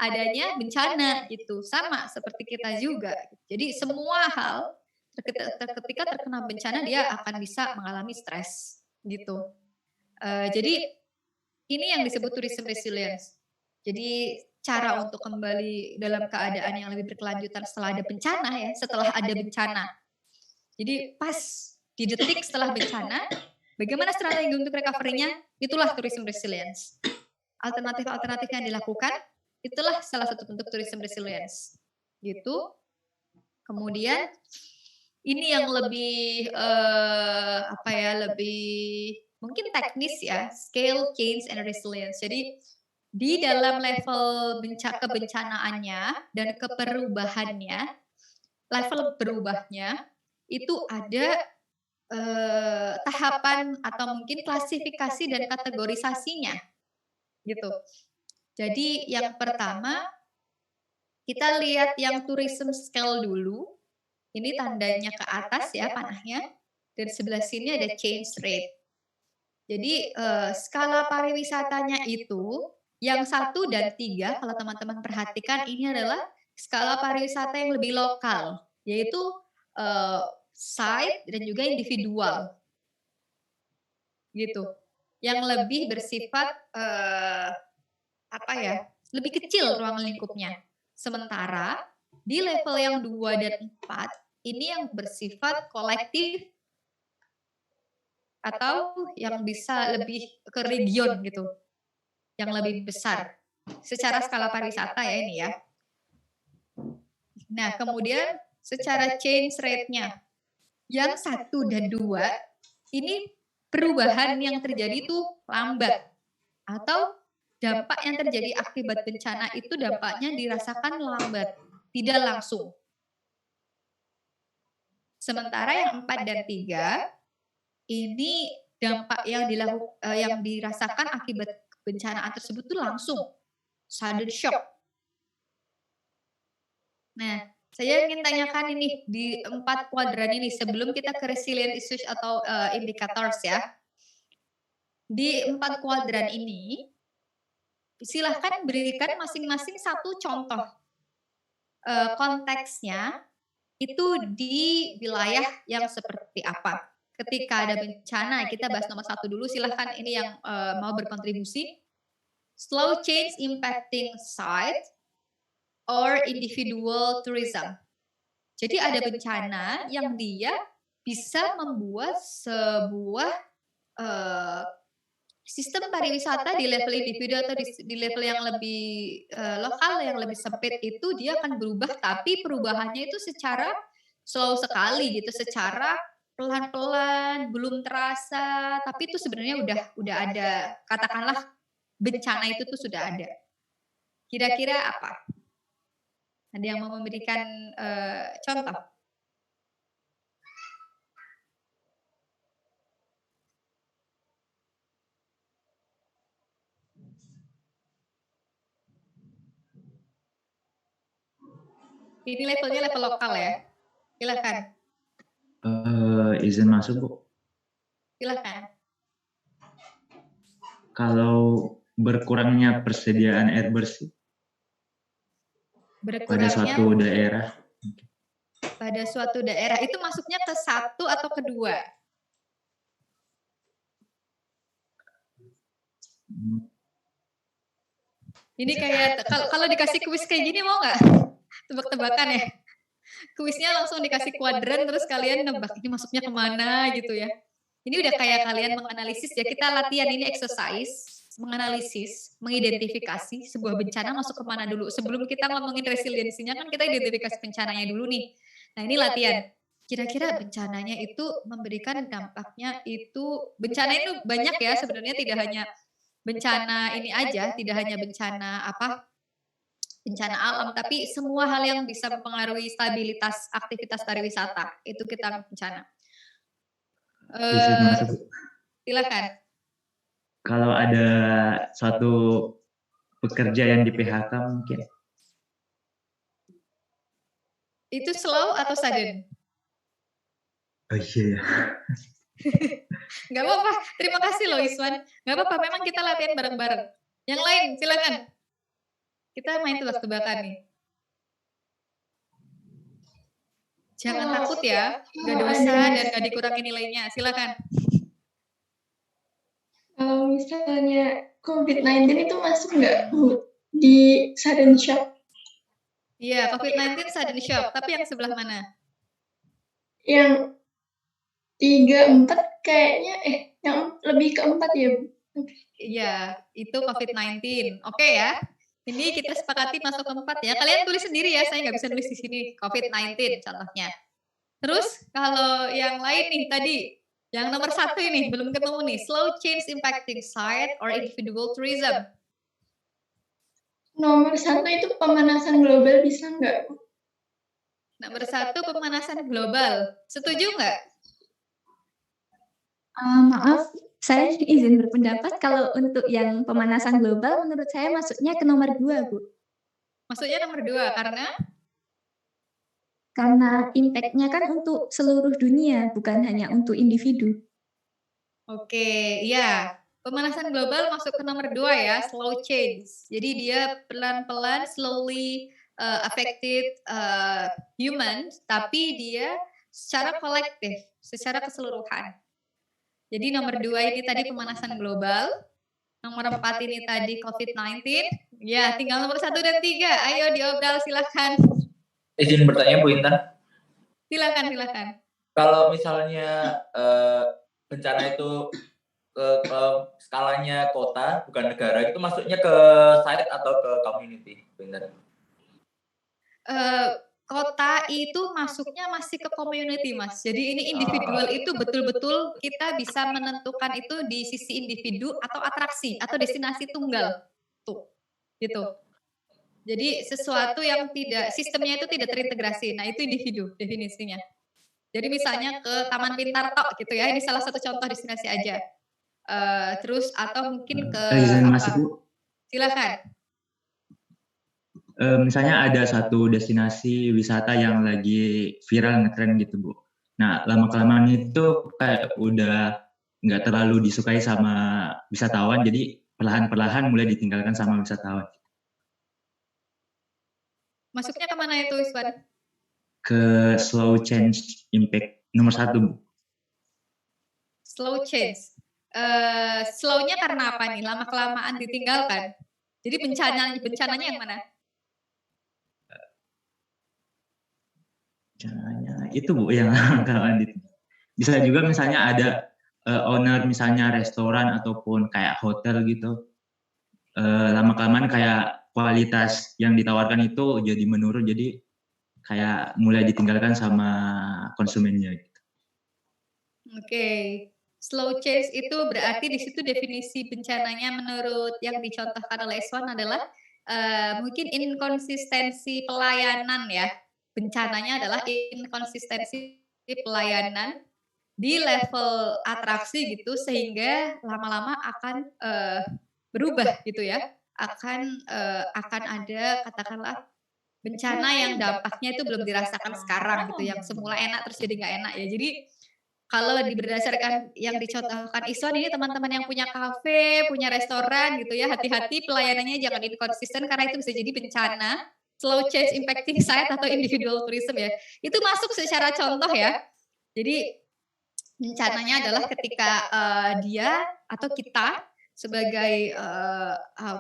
adanya bencana gitu. Sama seperti kita juga. Jadi semua hal ketika terkena bencana dia akan bisa mengalami stres gitu. Jadi ini yang disebut tourism resilience. Jadi cara untuk kembali dalam keadaan yang lebih berkelanjutan setelah ada bencana ya, setelah ada bencana. Jadi pas di detik setelah bencana, bagaimana strategi untuk recovery-nya? Itulah tourism resilience. Alternatif-alternatif yang dilakukan, itulah salah satu bentuk tourism resilience. Gitu. Kemudian ini yang lebih lebih mungkin teknis ya, scale, change, and resilience. Jadi di dalam level kebencanaannya dan keperubahannya, level berubahnya itu ada tahapan atau mungkin klasifikasi dan kategorisasinya, gitu. Jadi yang pertama kita lihat yang tourism scale dulu. Ini tandanya ke atas ya panahnya. Dan sebelah sini ada change rate. Jadi skala pariwisatanya itu yang 1 dan 3 kalau teman-teman perhatikan ini adalah skala pariwisata yang lebih lokal, yaitu site dan juga individual. Gitu. Yang lebih bersifat lebih kecil ruang lingkupnya. Sementara di level yang 2 dan 4 ini yang bersifat kolektif atau yang bisa lebih ke region gitu, yang lebih besar secara skala pariwisata ya ini ya. Nah kemudian secara change rate-nya yang 1 dan 2 ini perubahan yang terjadi itu lambat atau dampak yang terjadi akibat bencana itu dampaknya dirasakan lambat, tidak langsung. Sementara yang 4 dan 3 ini dampak yang dirasakan akibat kebencanaan tersebut itu langsung, sudden shock. Nah, saya ingin tanyakan ini di 4 kuadran ini sebelum kita ke resilient issues atau indicators ya. Di 4 kuadran ini, silahkan berikan masing-masing satu contoh konteksnya itu di wilayah yang seperti apa. Ketika ada bencana, kita bahas nomor 1 dulu, silahkan ini yang mau berkontribusi. Slow change impacting site or individual tourism. Jadi ada bencana yang dia bisa membuat sebuah sistem pariwisata di level individu atau di level yang lebih lokal, yang lebih sempit itu dia akan berubah, tapi perubahannya itu secara slow sekali gitu, secara pelan-pelan, belum terasa, tapi itu sebenarnya udah ada, katakanlah bencana itu tuh sudah ada. Kira-kira apa? Ada yang mau memberikan contoh? Ini levelnya level lokal ya. Silakan. Izin masuk, Bu. Silakan. Kalau berkurangnya persediaan air bersih pada suatu daerah. Pada suatu daerah itu masuknya ke 1 atau ke 2? Ini kayak kalau dikasih kuis kayak gini mau nggak? Tebak-tebakan ya. Kuisnya langsung dikasih kuadran terus kalian nebak ini masuknya kemana gitu ya. Ini udah kayak kalian menganalisis ya, kita latihan ini exercise, menganalisis, mengidentifikasi sebuah bencana masuk kemana dulu. Sebelum kita ngomongin resiliensinya kan kita identifikasi bencananya dulu nih. Nah ini latihan. Kira-kira bencananya itu memberikan dampaknya itu, bencana itu banyak ya sebenarnya, tidak hanya bencana ini aja, tidak hanya bencana bencana alam, tapi semua hal yang bisa mempengaruhi stabilitas aktivitas pariwisata itu kita bencana. Silakan. Kalau ada suatu pekerja yang di PHK mungkin. Itu slow atau sudden? Oh iya. Gak apa-apa, terima kasih loh Iswan. Gak apa-apa, memang kita latihan bareng-bareng. Yang lain silakan. Kita main tebak-tebakan nih. Jangan takut ya, gak dosa dan gak dikurangi nilainya. Silakan. Kalau misalnya COVID-19 itu masuk nggak Bu di sudden shock? Iya, COVID-19 sudden shock, tapi yang sebelah mana? Yang 3, 4 kayaknya yang lebih ke 4 ya, Bu? Iya, itu COVID-19. Oke ya. Ini kita sepakati masuk ke 4 ya. Kalian tulis sendiri ya, saya nggak bisa nulis di sini. COVID-19 contohnya. Terus kalau yang lain nih tadi, yang nomor 1 ini belum ketemu nih. Slow change impacting site or individual tourism. Nomor 1 itu pemanasan global bisa nggak, Bu? Nomor 1 pemanasan global. Setuju nggak? Maaf, saya izin berpendapat kalau untuk yang pemanasan global menurut saya masuknya ke nomor 2, Bu. Maksudnya nomor 2 Karena impact-nya kan untuk seluruh dunia, bukan hanya untuk individu. Oke, iya. Pemanasan global masuk ke nomor 2 ya, slow change. Jadi dia pelan-pelan slowly affected human, tapi dia secara kolektif, secara keseluruhan. Jadi nomor 2 ini tadi pemanasan global, nomor 4 ini tadi COVID-19. Ya, tinggal nomor 1 dan 3. Ayo diobral silakan. Izin bertanya Bu Intan. Silakan. Kalau misalnya bencana itu ke skalanya kota bukan negara, itu masuknya ke site atau ke community, Bu Intan? Kota itu masuknya masih ke community, Mas. Jadi ini individual itu betul-betul kita bisa menentukan itu di sisi individu atau atraksi atau destinasi tunggal. Tuh, gitu. Jadi sesuatu yang tidak sistemnya itu tidak terintegrasi. Nah, itu individu definisinya. Jadi misalnya ke Taman Pintar tok gitu ya. Ini salah satu contoh destinasi aja. Terus atau mungkin ke Izin apa? masuk, Bu. Silakan. Misalnya ada satu destinasi wisata yang lagi viral ngetren gitu, Bu. Nah, lama-kelamaan itu kayak udah nggak terlalu disukai sama wisatawan, jadi perlahan-perlahan mulai ditinggalkan sama wisatawan. Masuknya kemana itu, Iswan? Ke slow change impact nomor 1, Bu. Slow change. Slow-nya karena apa nih? Lama-kelamaan ditinggalkan. Jadi bencananya yang mana? Caranya itu, Bu, yang lama-kelamaan bisa juga misalnya ada owner misalnya restoran ataupun kayak hotel gitu. Lama-kelamaan kayak kualitas yang ditawarkan itu jadi menurun, jadi kayak mulai ditinggalkan sama konsumennya. Oke. Slow change itu berarti di situ definisi bencananya menurut yang dicontohkan oleh Iswan adalah mungkin inkonsistensi pelayanan ya. Bencananya adalah inkonsistensi pelayanan di level atraksi gitu sehingga lama-lama akan berubah gitu ya. Akan ada katakanlah bencana yang dampaknya itu belum dirasakan sekarang gitu, yang semula enak terus jadi nggak enak ya. Jadi kalau berdasarkan yang dicontohkan Iswan ini teman-teman yang punya kafe, punya restoran gitu ya, hati-hati pelayanannya jangan inkonsisten karena itu bisa jadi bencana, slow change impacting site atau individual tourism ya. Itu masuk secara contoh ya. Jadi bencananya adalah ketika dia atau kita sebagai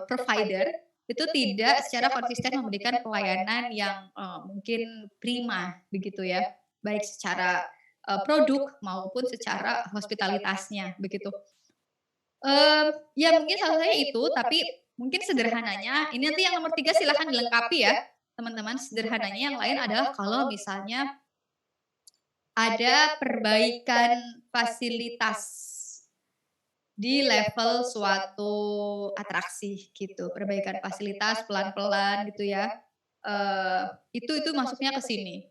provider itu tidak secara konsisten memberikan pelayanan yang mungkin prima begitu ya, baik secara produk maupun secara hospitalitasnya begitu. Ya mungkin salah satunya itu, tapi mungkin sederhananya ini nanti yang nomor 3 silahkan dilengkapi ya teman-teman. Sederhananya yang lain adalah kalau misalnya ada perbaikan fasilitas di level suatu atraksi gitu, perbaikan fasilitas pelan-pelan gitu ya. Itu masuknya ke sini.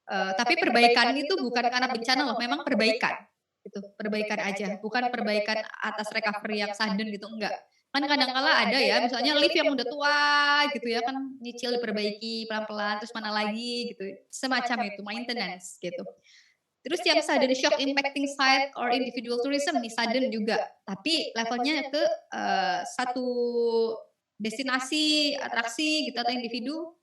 Tapi perbaikan itu bukan karena bencana loh, memang perbaikan gitu, perbaikan aja, bukan perbaikan atas recovery yang sudden gitu, enggak. Kan kadang-kala ada ya, misalnya lift yang udah tua gitu ya kan nyicil diperbaiki pelan-pelan, terus mana lagi gitu, semacam itu, maintenance gitu. Terus yang sudden shock impacting site or individual tourism nih sudden juga, tapi levelnya ke satu destinasi, atraksi gitu atau individu.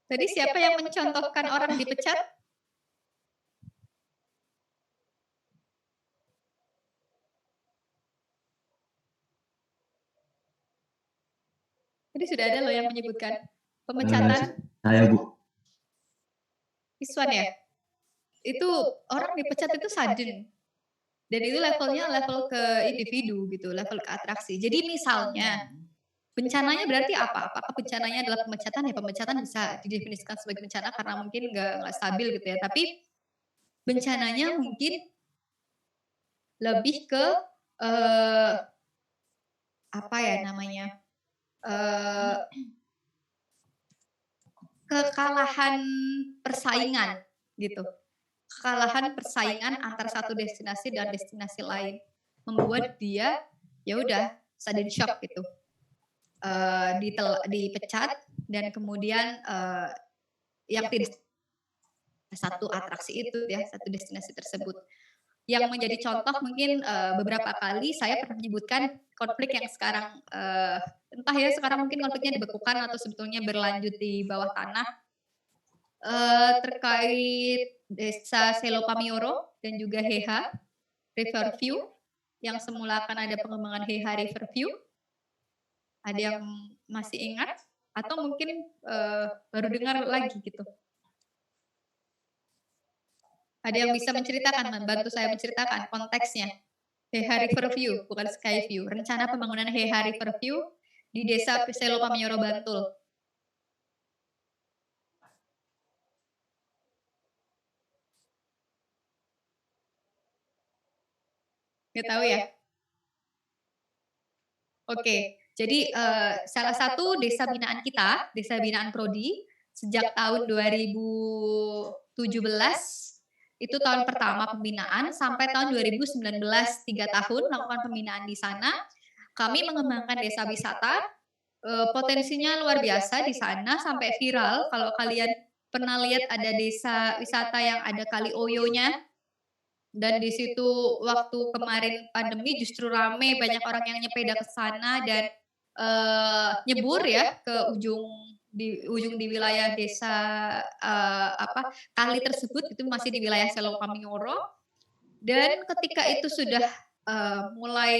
Tadi siapa yang mencontohkan orang dipecat? Tadi sudah ada loh yang menyebutkan pemecatan. Saya Bu. Iswan ya? Itu orang dipecat itu sudden. Dan itu levelnya level ke individu gitu, level ke atraksi. Jadi misalnya, bencananya berarti apa? Apakah bencananya adalah pemecatan? Ya pemecatan bisa didefinisikan sebagai bencana karena mungkin nggak stabil gitu ya. Tapi bencananya mungkin lebih ke apa ya namanya? Kekalahan persaingan gitu. Kekalahan persaingan antara satu destinasi dan destinasi lain membuat dia ya udah sudden shock gitu. Dipecat dan kemudian yang tidak satu atraksi itu ya, satu destinasi tersebut. Yang menjadi contoh mungkin beberapa kali saya pernah menyebutkan konflik yang sekarang entah ya sekarang mungkin konfliknya dibekukan atau sebetulnya berlanjut di bawah tanah terkait desa Selopamioro dan juga Heha Riverview yang semula akan ada pengembangan Heha Riverview. Ada yang masih ingat atau mungkin baru dengar lagi gitu? Ada yang bisa menceritakan, membantu saya menceritakan konteksnya? Heha Riverview, bukan Skyview. Rencana pembangunan Heha Riverview di desa Selopamioro, Bantul. Nggak tahu ya? Oke, jadi salah satu desa binaan kita, desa binaan Prodi, sejak tahun 2017, itu tahun pertama pembinaan, sampai tahun 2019, 3 tahun melakukan pembinaan di sana. Kami mengembangkan desa wisata, potensinya luar biasa di sana, sampai viral. Kalau kalian pernah lihat ada desa wisata yang ada kali Oyonya, dan di situ waktu kemarin pandemi justru rame, banyak orang yang nyepeda ke sana dan nyebur ya ke ujung di wilayah desa kali tersebut itu masih di wilayah Selopamioro. Dan ketika itu sudah mulai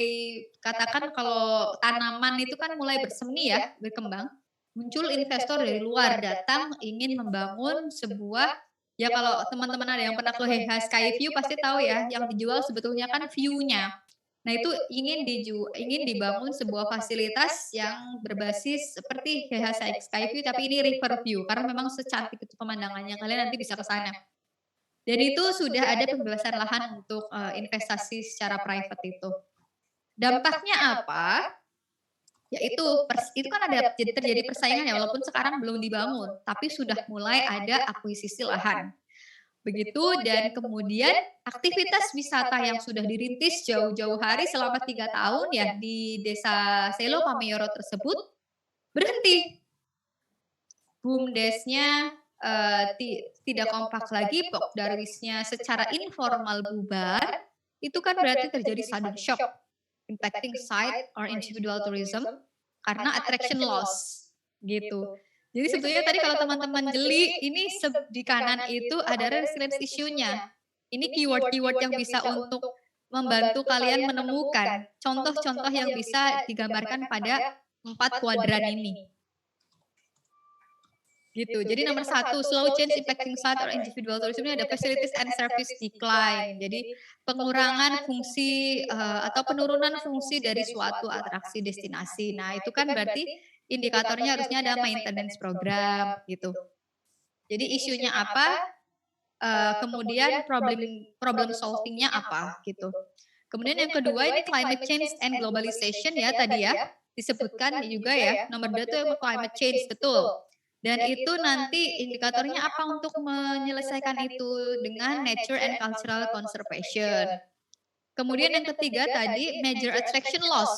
katakan kalau tanaman itu kan mulai bersemi ya, berkembang, muncul investor dari luar datang ingin membangun sebuah. Ya kalau teman-teman ada yang pernah ke Heha Skyview pasti tahu ya, yang dijual sebetulnya kan view-nya. Nah itu ingin dibangun sebuah fasilitas yang berbasis seperti Heha Skyview tapi ini river view karena memang secantik itu pemandangannya, kalian nanti bisa ke sana. Dan itu sudah ada pembebasan lahan untuk investasi secara private itu. Dampaknya apa? Yaitu itu kan ada terjadi persaingan ya walaupun sekarang belum dibangun tapi sudah mulai ada akuisisi lahan. Begitu dan kemudian aktivitas wisata yang sudah dirintis jauh-jauh hari selama 3 tahun ya di desa Selopamioro tersebut berhenti. BUMDes-nya tidak kompak lagi, Pokdarwisnya secara informal bubar, itu kan berarti terjadi sudden shock impacting site or individual tourism karena attraction loss gitu. Jadi sebetulnya tadi kalau teman-teman jeli ini di kanan itu ada resilience issue-nya. Ini keyword-keyword yang bisa untuk membantu kalian menemukan contoh-contoh yang bisa digambarkan pada 4 kuadran ini. Gitu. Jadi nomor 1, slow change impacting site or individual tourism ini ada facilities and service decline. Jadi pengurangan fungsi atau penurunan fungsi dari suatu atraksi destinasi. Nah, itu kan berarti indikatornya harusnya ada maintenance program gitu. Jadi isunya apa? Kemudian problem solvingnya apa gitu. Kemudian yang kedua ini climate change and globalization ya tadi ya disebutkan juga ya. Nomor 2 itu climate change betul. Dan itu nanti indikatornya apa untuk menyelesaikan itu dengan nature and cultural conservation. Kemudian yang ketiga tadi major attraction loss.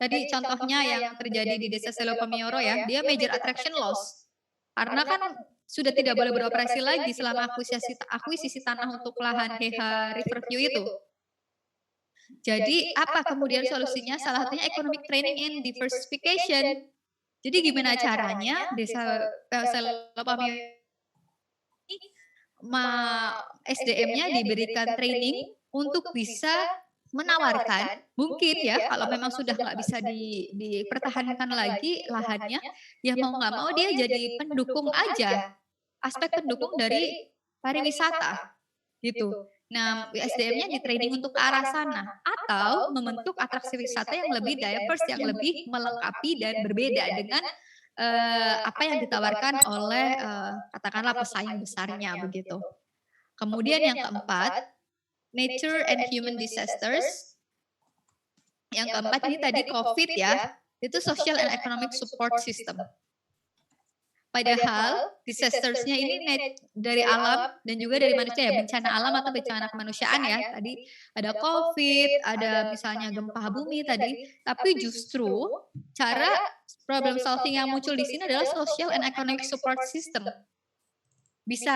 Tadi contohnya yang terjadi di desa Selopamioro ya, dia major attraction loss. Karena kan sudah tidak boleh beroperasi lagi selama akuisisi tanah untuk lahan Heha Riverview itu. Jadi apa kemudian solusinya? Salah satunya economic training and diversification. Jadi gimana caranya desa Selopamio SDM-nya diberikan training untuk bisa menawarkan, mungkin ya kalau memang sudah nggak bisa dipertahankan lagi lahannya, ya mau nggak mau dia jadi pendukung aja, aspek pendukung dari pariwisata gitu. Nah, SDM-nya di training untuk ke arah sana atau membentuk atraksi wisata yang lebih diverse, yang lebih melengkapi dan berbeda dengan apa yang ditawarkan oleh katakanlah pesaing besarnya begitu. Kemudian yang keempat, nature and human disasters. Yang keempat ini tadi COVID ya, itu social and economic support system. Padahal disasters-nya ini dari alam dan juga dari manusia ya, bencana alam atau bencana kemanusiaan ya. Tadi ada COVID, ada misalnya gempa bumi tadi, tapi justru cara problem solving yang muncul di sini adalah social and economic support system. Bisa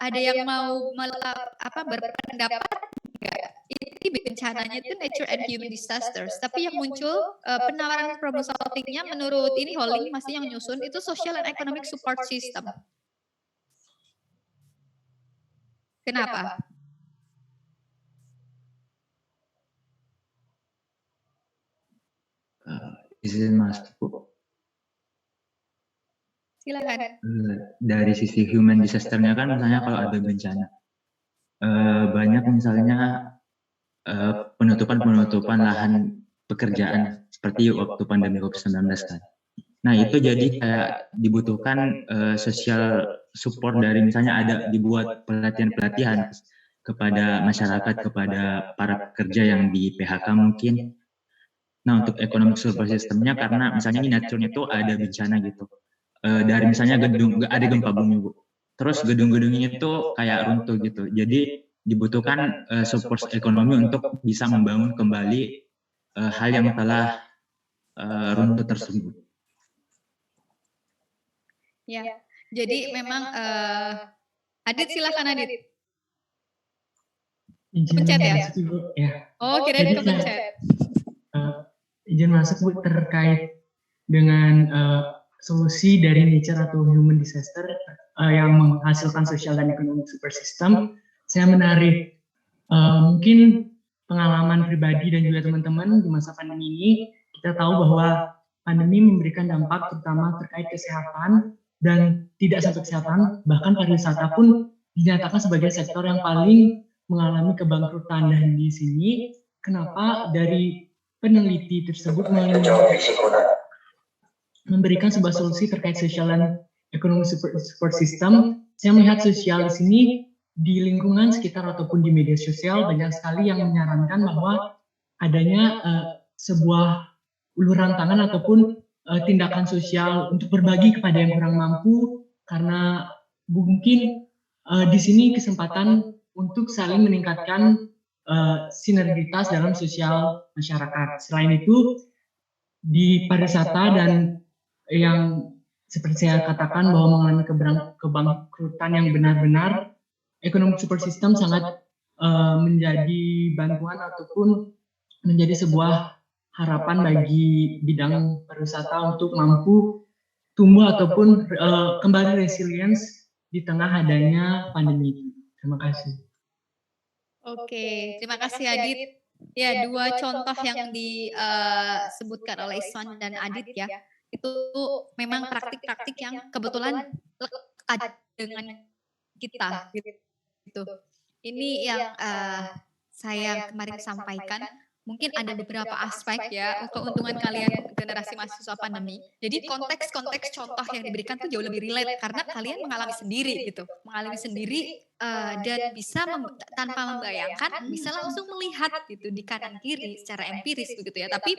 ada yang mau berpendapat enggak? Ini bencananya itu nature and human disasters, tapi yang muncul penawaran problem solving-nya menurut ini Holding masih yang nyusun itu social and economic support system. Kenapa? Izin masuk, Bu. Silakan. Dari sisi human disaster-nya kan misalnya kalau ada bencana, banyak misalnya penutupan lahan pekerjaan seperti waktu pandemi COVID-19 kan. Nah itu jadi kayak dibutuhkan social support dari misalnya ada dibuat pelatihan-pelatihan kepada masyarakat, kepada para pekerja yang di PHK mungkin. Nah untuk economic support system-nya karena misalnya ini nature-nya itu ada bencana gitu. Dari misalnya gedung, ada gempa bumi Bu. Terus gedung-gedungnya itu kayak runtuh gitu. Jadi dibutuhkan support ekonomi untuk bisa membangun kembali hal yang telah runtuh tersebut. Ya, jadi memang Adit silakan Adit. Pencet ya? Ya. Oh, kirain kepencet. Izin masuk Bu terkait dengan solusi dari nature atau human disaster yang menghasilkan social dan economic super system. Saya menarik mungkin pengalaman pribadi dan juga teman-teman di masa pandemi ini. Kita tahu bahwa pandemi memberikan dampak terutama terkait kesehatan dan tidak sampai kesehatan, bahkan pariwisata pun dinyatakan sebagai sektor yang paling mengalami kebangkrutan. Dan di sini kenapa dari peneliti tersebut memberikan sebuah solusi terkait social and economic support system. Saya melihat sosial di sini di lingkungan sekitar ataupun di media sosial banyak sekali yang menyarankan bahwa adanya sebuah uluran tangan ataupun tindakan sosial untuk berbagi kepada yang kurang mampu, karena mungkin di sini kesempatan untuk saling meningkatkan sinergitas dalam sosial masyarakat. Selain itu di pariwisata dan yang seperti saya katakan bahwa mengalami kebangkrutan yang benar-benar, economic support system sangat menjadi bantuan ataupun menjadi sebuah harapan bagi bidang pariwisata untuk mampu tumbuh ataupun kembali resilience di tengah adanya pandemi. Terima kasih. Oke, terima kasih Adit. Ya, dua contoh yang disebutkan oleh Iswan dan Adit ya, itu memang praktik-praktik yang kebetulan lekat dengan kita gitu. Ini yang saya kemarin sampaikan, mungkin ada beberapa aspek ya keuntungan kalian generasi mahasiswa pandemi. Jadi konteks-konteks contoh yang diberikan tuh jauh lebih relate karena kalian mengalami sendiri gitu, dan bisa tanpa membayangkan bisa langsung melihat gitu di kanan kiri secara empiris begitu ya. Tapi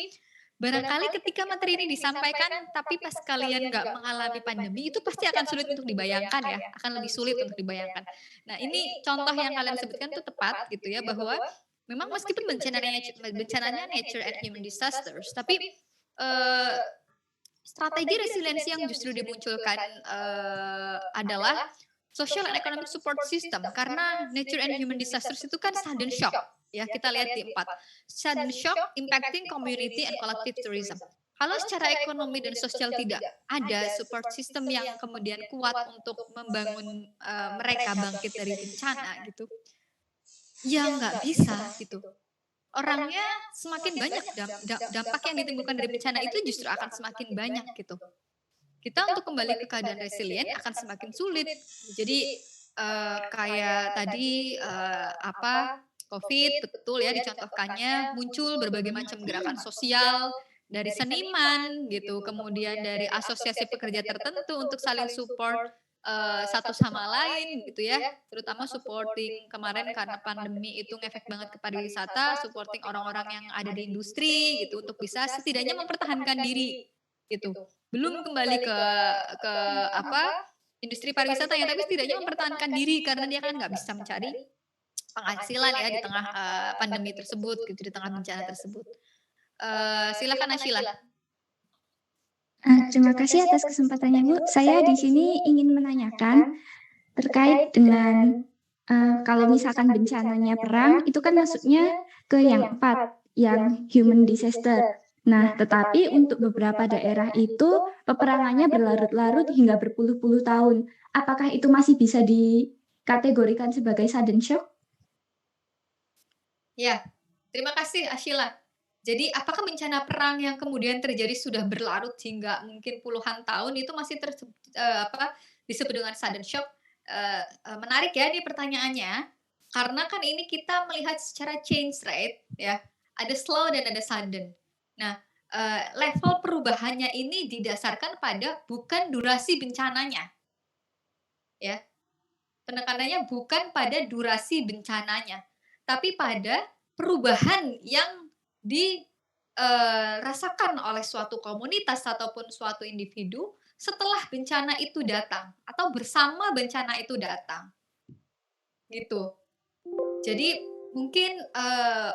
barangkali ketika materi ini disampaikan, tapi pas kalian nggak mengalami pandemi, itu pasti akan sulit untuk dibayangkan ya, akan lebih sulit untuk dibayangkan. Nah ini contoh yang kalian sebutkan itu tepat gitu ya, bahwa memang meskipun bencananya nature and human disasters, tapi strategi resiliensi yang justru dimunculkan adalah social and economic support system, karena nature and human disasters itu kan sudden shock. Ya, kita lihat di 4. Sudden shock impacting community and collective tourism. Kalau secara ekonomi dan sosial tidak ada support system yang kemudian kuat untuk membangun mereka bangkit dari bencana gitu, ya nggak bisa gitu. Orangnya semakin banyak dampak yang ditimbulkan dari bencana itu justru akan semakin banyak gitu. Kita untuk kembali ke keadaan resilient akan semakin sulit. Jadi kayak tadi apa COVID betul ya dicontohkannya muncul berbagai macam gerakan sosial dari seniman gitu, kemudian dari asosiasi pekerja tertentu untuk saling support satu sama lain gitu ya, terutama supporting kemarin karena pandemi itu ngefek banget ke pariwisata, supporting orang-orang yang ada di industri gitu untuk bisa setidaknya mempertahankan diri gitu. Belum kembali ke apa industri pariwisata ya, tapi setidaknya mempertahankan diri karena dia kan nggak bisa mencari penghasilan ya di tengah pandemi tersebut gitu, di tengah bencana tersebut. Silakan Ashila. Terima kasih atas kesempatannya, Bu. Saya di sini ingin menanyakan terkait dengan kalau misalkan bencananya perang, itu kan masuknya ke yang 4, yang human disaster. Nah, tetapi untuk beberapa daerah itu peperangannya berlarut-larut hingga berpuluh-puluh tahun. Apakah itu masih bisa dikategorikan sebagai sudden shock? Ya, terima kasih Ashila. Jadi apakah bencana perang yang kemudian terjadi sudah berlarut hingga mungkin puluhan tahun itu masih disebut dengan sudden shock? Menarik ya ini pertanyaannya, karena kan ini kita melihat secara change rate ya, ada slow dan ada sudden. Nah, level perubahannya ini didasarkan pada bukan durasi bencananya, ya. Penekanannya bukan pada durasi bencananya, tapi pada perubahan yang dirasakan oleh suatu komunitas ataupun suatu individu setelah bencana itu datang atau bersama bencana itu datang. Gitu. Jadi mungkin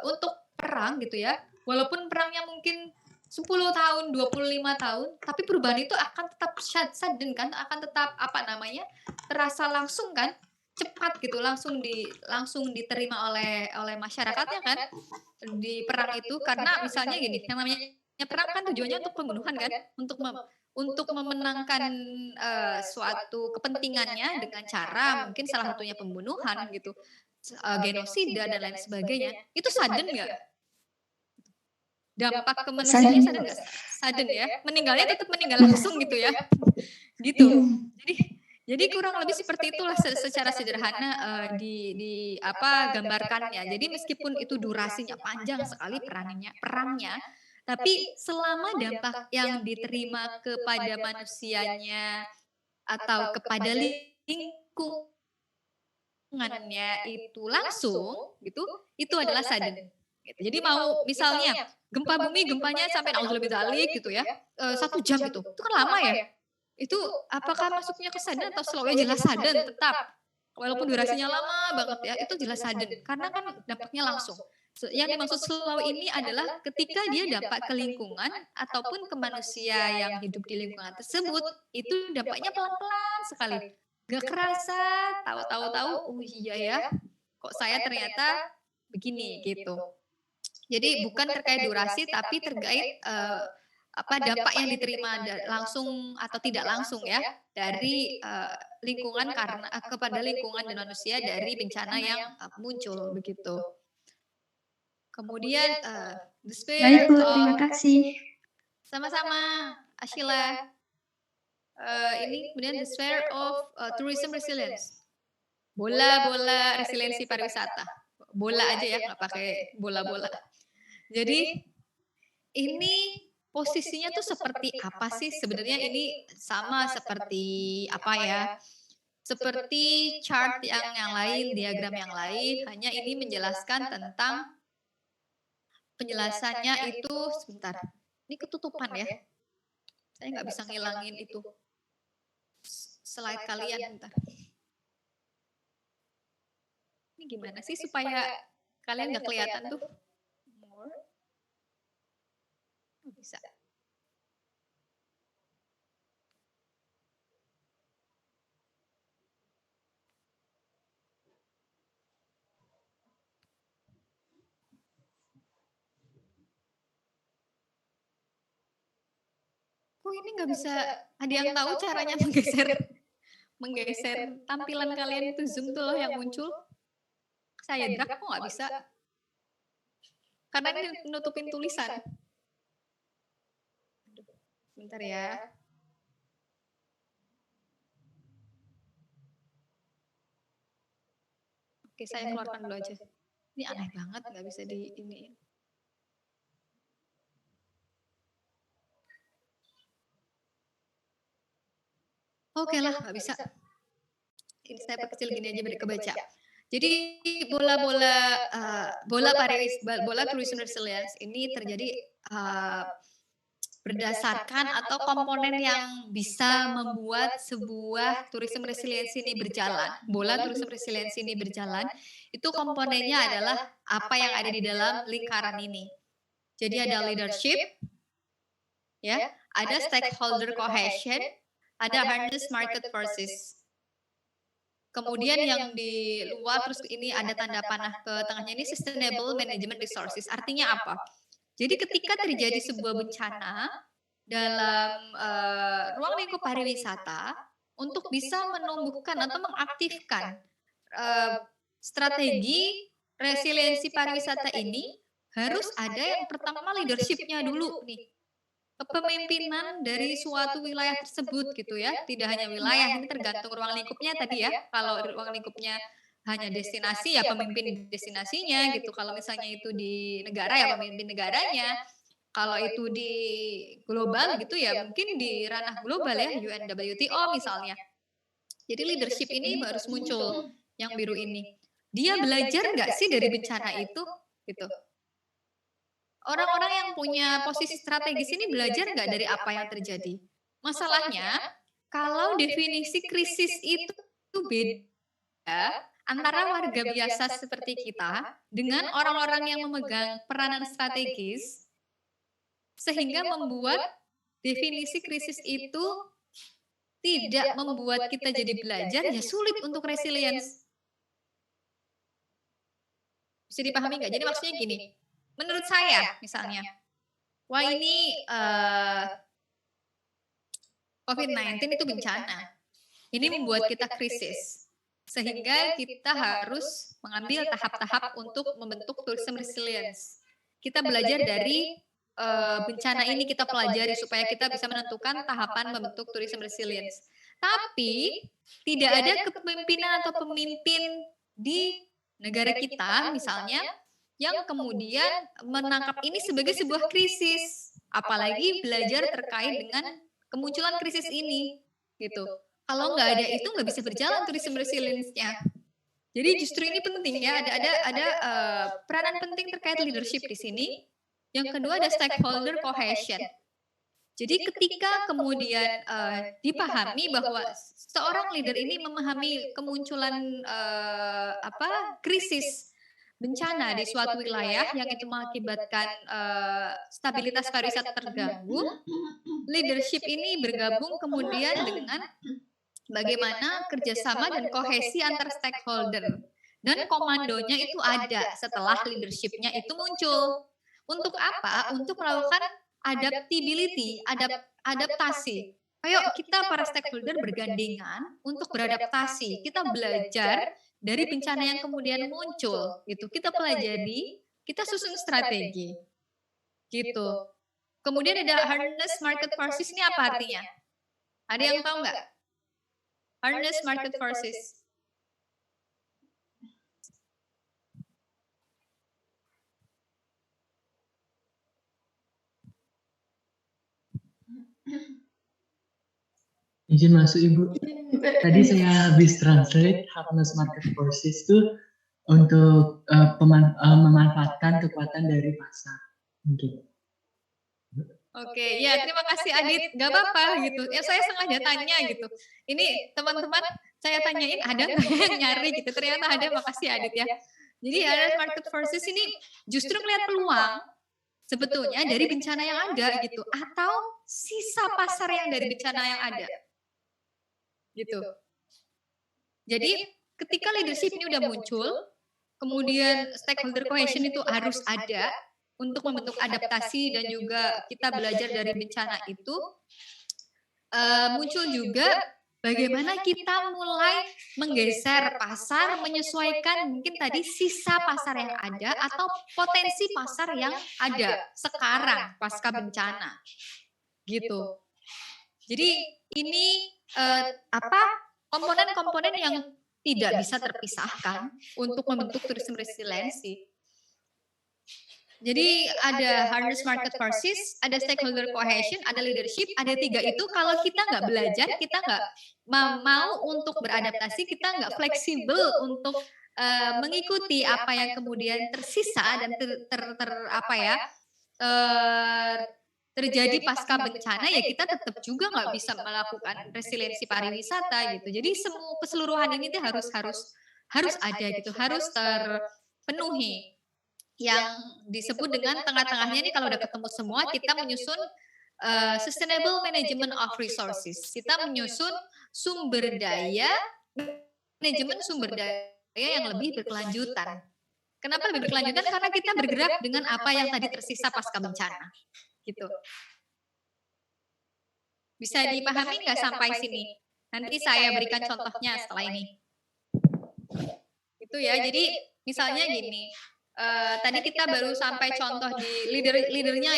untuk perang gitu ya, walaupun perangnya mungkin 10 tahun, 25 tahun, tapi perubahan itu akan tetap sudden kan, akan tetap terasa langsung kan, cepat gitu, langsung diterima oleh masyarakatnya kan di perang itu, karena misalnya gini, yang namanya perang kan tujuannya untuk pembunuhan kan, untuk memenangkan suatu kepentingannya dengan cara mungkin salah satunya pembunuhan gitu, genosida dan lain sebagainya. Itu sudden nggak? Dampak ke manusianya sudden nggak? Sudden ya, meninggalnya tetap meninggal langsung gitu ya, gitu. Jadi kurang lebih seperti itulah secara sederhana gambarkannya. Jadi meskipun itu durasinya panjang sekali perangnya, tapi selama dampak yang diterima kepada manusianya atau kepada lingkungannya itu langsung gitu, itu adalah sudden. Gitu. Jadi mau misalnya gempa bumi, gempanya sampai nauzubillah gitu ya, 1 jam itu kan lama ya. Itu apakah masuknya ke sudden atau slow? Ya jelas sudden tetap. Walaupun durasinya lama banget ya, itu jelas sudden karena kan dampaknya langsung. Yang dimaksud slow ini adalah ketika dia dampak ke lingkungan ataupun ke manusia yang hidup di lingkungan tersebut, itu dampaknya pelan-pelan sekali. Gak kerasa, tahu-tahu, oh iya ya, kok saya ternyata begini gitu. Jadi bukan terkait durasi tapi terkait dampak yang diterima langsung atau tidak langsung ya dari lingkungan karena kepada lingkungan dan manusia dari bencana yang muncul begitu. Kemudian the Baik, spirit Bu, terima kasih. sama-sama Ashila. Ini kemudian the sphere of tourism resilience. Bola resiliensi pariwisata. Bola aja ya, nggak pakai bola-bola. Jadi ini posisinya tuh seperti apa sih? Sebenarnya ini sama seperti apa ya? Seperti chart yang lain, diagram yang lain, hanya ini menjelaskan tentang penjelasannya itu sebentar. Ini ketutupan ya. Saya nggak bisa ngilangin itu slide kalian bentar. Ini gimana sih supaya kalian nggak kelihatan tuh? Bisa. ini nggak bisa, ada yang tahu caranya menggeser tampilan kalian itu Zoom tuh loh yang muncul. Saya drag kok nggak bisa. Karena ini nutupin tulisan. Bentar ya. Oke, saya keluarkan dulu aja. Ini aneh banget, nggak bisa di ini. Oke lah, nggak bisa. Ini saya perkecil gini aja biar kebaca. Jadi bola tourism resilience ini terjadi berdasarkan atau komponen yang bisa membuat sebuah tourism resilience ini berjalan. Bola tourism resilience ini berjalan, itu komponennya adalah apa yang ada di dalam lingkaran ini. Jadi ada leadership, ya, ada stakeholder cohesion, ada harness market forces. Kemudian yang di luar terus ini ada tanda panah ke tengahnya ini sustainable management resources. Artinya apa? Jadi ketika terjadi sebuah bencana dalam ruang lingkup pariwisata, untuk bisa menumbuhkan atau mengaktifkan strategi resiliensi pariwisata ini harus ada yang pertama leadership-nya dulu nih. Kepemimpinan dari suatu wilayah tersebut gitu ya, tidak hanya wilayah, ini tergantung ruang lingkupnya tadi ya. Kalau ruang lingkupnya hanya destinasi ya pemimpin destinasinya gitu. Kalau misalnya itu di negara ya pemimpin negaranya. Kalau itu di global gitu ya mungkin di ranah global ya, UNWTO misalnya. Jadi leadership ini harus muncul, yang biru ini. Dia belajar nggak sih dari bencana itu gitu. Orang-orang yang punya posisi strategis ini belajar nggak dari apa yang terjadi? Masalahnya, kalau definisi krisis itu beda antara warga biasa seperti kita dengan orang-orang yang memegang peranan strategis, sehingga membuat definisi krisis itu tidak membuat kita jadi belajar, ya sulit untuk resilience. Bisa dipahami nggak? Jadi maksudnya gini, menurut saya misalnya, wah ini COVID-19 itu bencana. Ini membuat kita krisis. Sehingga kita harus mengambil tahap-tahap untuk membentuk tourism resilience. Kita belajar dari bencana ini, kita pelajari supaya kita bisa menentukan tahapan membentuk tourism resilience. Tapi tidak ada kepemimpinan atau pemimpin di negara kita misalnya yang kemudian menangkap ini sebagai sebuah krisis, apalagi belajar terkait dengan kemunculan krisis ini, gitu. Kalau nggak ada itu nggak bisa berjalan tourism resilience-nya. Jadi justru ini penting ya, ada peranan penting terkait leadership di sini. Yang kedua ada stakeholder cohesion. Jadi ketika kemudian dipahami bahwa seorang leader ini memahami kemunculan krisis bencana di suatu wilayah yang itu mengakibatkan stabilitas pariwisata terganggu, leadership ini bergabung kemudian dengan bagaimana kerjasama dan kohesi antar stakeholder, dan komandonya itu ada setelah leadershipnya itu muncul. Untuk apa? Untuk melakukan adaptasi. Ayo kita para stakeholder bergandengan untuk beradaptasi. Kita belajar dari bencana yang kemudian muncul, gitu. Kita pelajari, kita susun strategi, gitu. Kemudian ada harness market forces, ini apa artinya? Ada yang tahu nggak? Harness market forces. Izin masuk Ibu. Tadi saya habis translate harness market forces itu untuk memanfaatkan kekuatan dari pasar. Gitu. Oke, ya terima kasih Adit. Gak apa-apa gitu. Ya saya sengaja tanya gitu. Ini teman-teman saya tanyain ada nggak yang nyari gitu. Ternyata ada, makasih Adit ya. Jadi harness market forces ini justru melihat peluang sebetulnya dari bencana yang ada gitu, atau sisa pasar yang dari bencana yang ada. Gitu. Jadi ketika leadership ini udah muncul, kemudian stakeholder cohesion itu harus ada untuk membentuk adaptasi dan juga kita belajar dari bencana itu. muncul juga bagaimana kita mulai menggeser pasar, menyesuaikan mungkin tadi sisa pasar yang ada atau potensi pasar yang ada sekarang pasca bencana, gitu. Jadi ini komponen-komponen yang tidak bisa terpisahkan untuk membentuk tourism resiliency. Jadi ada harness market forces, ada stakeholder cohesion, ada leadership, ada 3 itu kalau kita nggak belajar, kita nggak mau untuk beradaptasi, kita nggak fleksibel untuk mengikuti apa yang kemudian tersisa dan terjadi pasca bencana, ya kita tetap juga nggak bisa melakukan resiliensi pariwisata gitu. Jadi semua keseluruhan ini tuh harus ada gitu, harus terpenuhi. Yang disebut dengan tengah-tengahnya ini kalau udah ketemu semua, kita menyusun sustainable management of resources. Kita menyusun manajemen sumber daya yang lebih berkelanjutan. Kenapa lebih berkelanjutan? Karena kita bergerak dengan apa yang tadi tersisa pasca bencana. Gitu. Bisa dipahami nggak sampai sini? Nanti saya berikan contohnya setelah ini. Itu ya, jadi misalnya gini, tadi kita baru sampai contoh di leadernya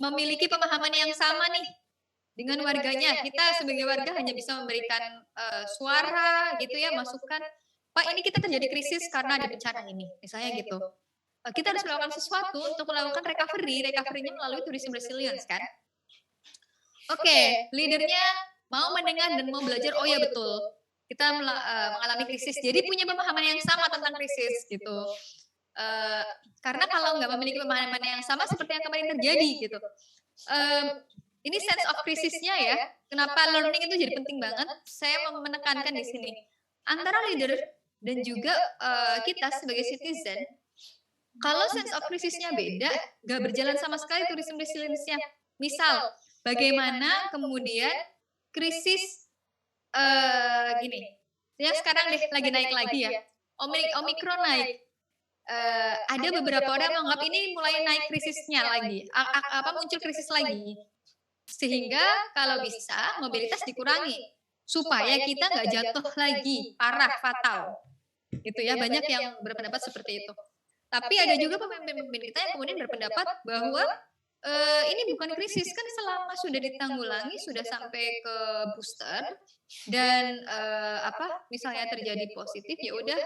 memiliki pemahaman yang sama nih dengan warganya. Kita sebagai warga hanya bisa memberikan suara gitu ya, masukan, Pak ini kita terjadi krisis karena ada bencana ini, misalnya gitu. Kita harus melakukan sesuatu untuk melakukan recovery-nya melalui tourism resilience kan. Oke, leadernya mau mendengar dan mau belajar, oh ya betul, kita mengalami krisis, jadi punya pemahaman yang sama tentang krisis gitu. Karena kalau nggak memiliki pemahaman yang sama seperti yang kemarin terjadi gitu. Ini sense of krisisnya ya. Kenapa learning itu jadi penting banget? Saya mau menekankan di sini. Antara leader dan juga kita sebagai citizen, kalau sense of krisisnya beda, nggak berjalan sama sekali tourism resilience-nya. Misal, bagaimana kemudian krisis gini, yang sekarang lagi naik lagi ya, Omikron naik. Ada beberapa orang menganggap ini mulai naik krisisnya lagi, muncul krisis lagi, sehingga kalau bisa mobilitas dikurangi supaya kita nggak jatuh lagi parah fatal, gitu ya. Banyak yang berpendapat seperti itu. Tapi ada juga pemimpin kita yang kemudian berpendapat bahwa ini bukan krisis, kan selama sudah ditanggulangi, sudah sampai ke booster dan misalnya terjadi positif, ya udah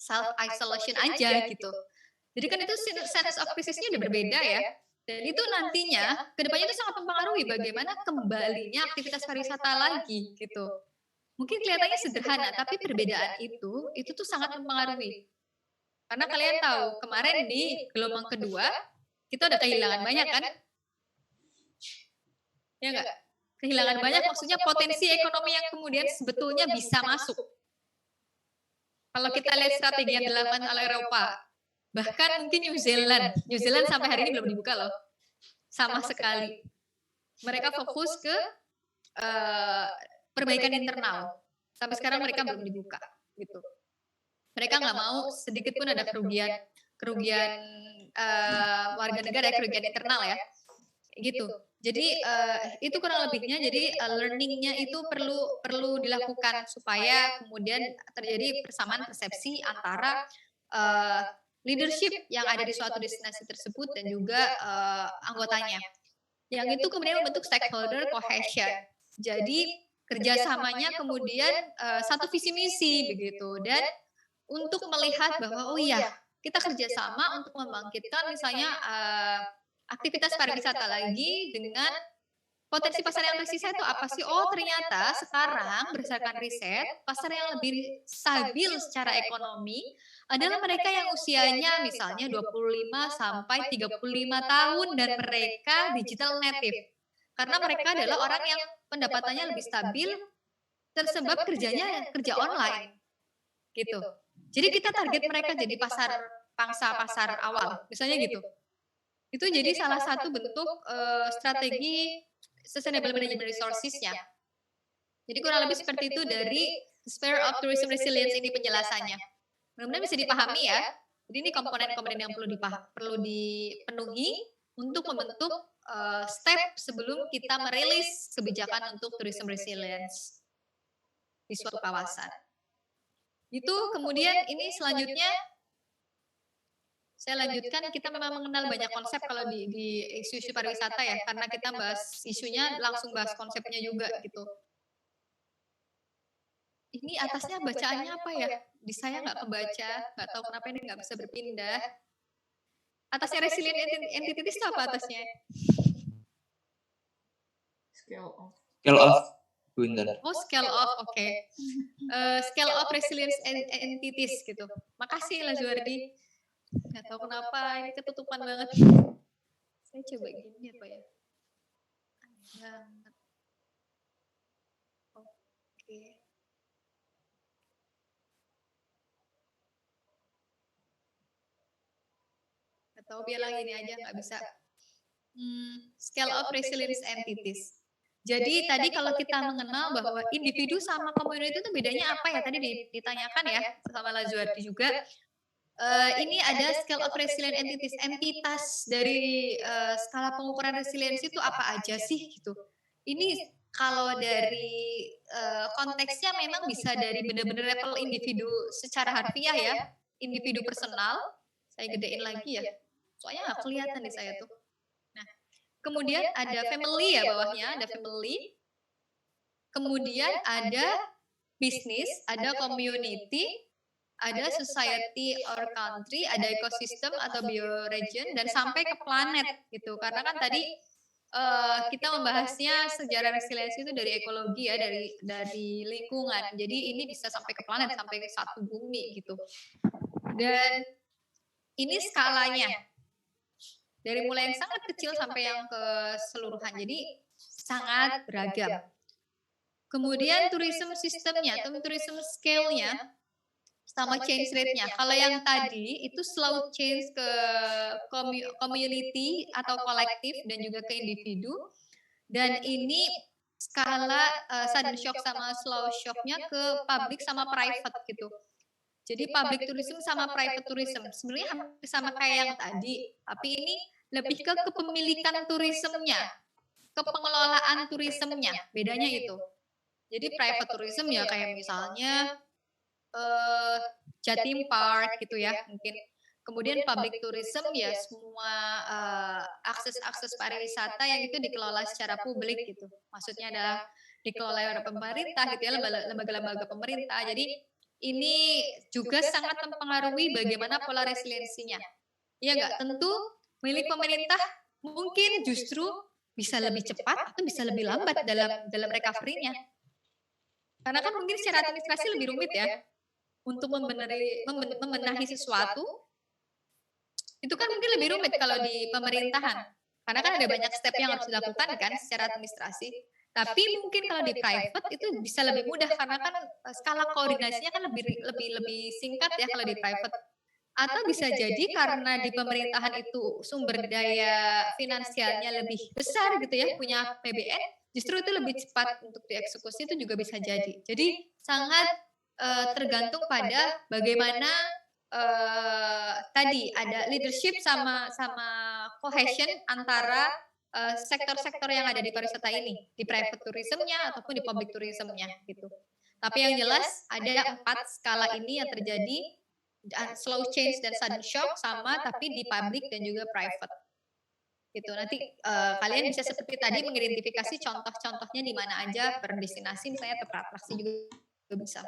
self isolation aja gitu. Jadi kan itu sense of krisisnya udah berbeda ya. Dan itu nantinya kedepannya itu sangat mempengaruhi bagaimana kembalinya aktivitas pariwisata lagi gitu. Mungkin kelihatannya sederhana, tapi perbedaan itu tuh sangat mempengaruhi. Karena kalian tahu kemarin di gelombang kedua kita udah kehilangan banyak kan? Ya enggak? Kehilangan banyak maksudnya potensi ekonomi yang kemudian sebetulnya bisa masuk. Kalau kita lihat strategi yang dilakukan oleh Eropa, bahkan mungkin New Zealand sampai hari ini belum dibuka loh, sama sekali. Mereka fokus ke perbaikan internal. Sampai sekarang mereka belum dibuka, gitu. Mereka nggak mau sedikit pun ada kerugian warga negara, kerugian internal ya, gitu. Jadi itu kurang lebihnya. Jadi learningnya itu perlu dilakukan supaya kemudian terjadi persamaan persepsi antara leadership yang ada di suatu destinasi tersebut dan juga anggotanya. Yang itu kemudian membentuk stakeholder cohesion. Jadi kerjasamanya kemudian satu visi misi begitu, dan untuk melihat bahwa oh iya kita kerjasama untuk membangkitkan misalnya aktivitas pariwisata lagi dengan potensi pasar yang tersisa itu apa sih? Oh ternyata sekarang berdasarkan riset, pasar yang lebih stabil secara ekonomi adalah mereka yang usianya misalnya 25 sampai 35 tahun dan mereka digital native. Karena mereka adalah orang yang pendapatannya lebih stabil tersebab kerja online. Gitu. Jadi kita target mereka jadi pangsa pasar awal, misalnya gitu. Itu jadi salah satu bentuk strategi sustainable management resources-nya. Jadi kurang lebih seperti itu dari Sphere of Tourism Resilience ini penjelasannya. Mudah-mudahan bisa dipahami ya. Jadi ini komponen-komponen yang perlu dipenuhi untuk membentuk step sebelum kita merilis kebijakan untuk tourism resilience di suatu kawasan. Itu kemudian ini selanjutnya saya lanjutkan, kita memang mengenal banyak konsep kalau di isu-isu pariwisata ya, karena kita bahas isunya langsung bahas konsepnya juga gitu. Ini atasnya bacaannya apa ya? Di saya nggak kebaca, nggak tahu kenapa ini nggak bisa berpindah. Atasnya resilient entities itu apa atasnya? Scale off. Scale off. Bentar. Oh, scale off, oke. Scale off resilience entities gitu. Makasih lah Zuardi. Nggak tahu kenapa ini ketutupan banget. Saya coba gini apa ya? Banget. Oke. Atau biarlah gini aja, nggak bisa. Scale of resilience entities. Jadi tadi kalau kita mengenal bahwa individu sama community itu bedanya apa ya? Tadi ditanyakan ya sama Lazuardi juga. Ini ada scale of resilient entities. Entitas dari skala pengukuran resiliensi itu apa aja sih gitu. Ini kalau dari konteksnya memang bisa dari benar-benar level individu secara harfiah ya. Individu personal. Saya gedein lagi ya. Soalnya nggak kelihatan di saya tuh. Nah, kemudian ada family ya bawahnya, ada family. Kemudian ada bisnis, ada community, ada society or country, ada ekosistem atau bioregion, dan sampai ke planet gitu. Karena kan tadi kita membahasnya sejarah resiliensi itu dari ekologi ya, dari lingkungan. Jadi ini bisa sampai ke planet, sampai ke satu bumi gitu. Dan ini skalanya dari mulai yang sangat kecil sampai yang keseluruhan. Jadi sangat beragam. Kemudian tourism sistemnya, tourism scale-nya sama change rate-nya. Kalau yang tadi itu slow change ke community atau kolektif dan juga ke individu. Dan ini skala sudden shock sama slow shock-nya ke public sama private gitu. Jadi public tourism sama private tourism sebenarnya hampir sama kayak yang tadi, tapi ini lebih ke kepemilikan turismenya, ke pengelolaan turismenya, bedanya itu. Jadi private tourism ya kayak misalnya Jatim Park gitu ya mungkin. Kemudian public tourism ya semua akses-akses pariwisata yang itu dikelola secara publik gitu. Maksudnya adalah dikelola oleh pemerintah gitu ya, lembaga-lembaga pemerintah. Jadi ini juga sangat mempengaruhi bagaimana pola resiliensinya. Ya enggak, tentu milik pemerintah mungkin justru bisa lebih cepat atau bisa lebih lambat dalam recovery-nya. Karena kan mungkin secara administrasi lebih rumit ya untuk membenahi sesuatu. Itu kan mungkin lebih rumit kalau di pemerintahan. Karena kan ada banyak step yang harus dilakukan kan secara administrasi. Tapi mungkin kalau di private itu bisa lebih mudah karena kan skala koordinasinya kan lebih singkat ya kalau di private. Atau bisa jadi karena di pemerintahan itu sumber daya finansialnya lebih besar gitu ya, punya PBN, justru itu lebih cepat untuk dieksekusi itu juga bisa jadi. Jadi sangat tergantung pada bagaimana tadi ada leadership sama cohesion antara sektor-sektor yang ada di pariwisata ini, di private tourismnya ataupun di public tourismnya gitu. Tapi yang jelas ada 4 skala ini yang terjadi, slow change dan sudden shock sama tapi di public dan juga private. Gitu. Nanti kalian bisa seperti tadi mengidentifikasi contoh-contohnya di mana aja per destinasi misalnya per atraksi juga bisa.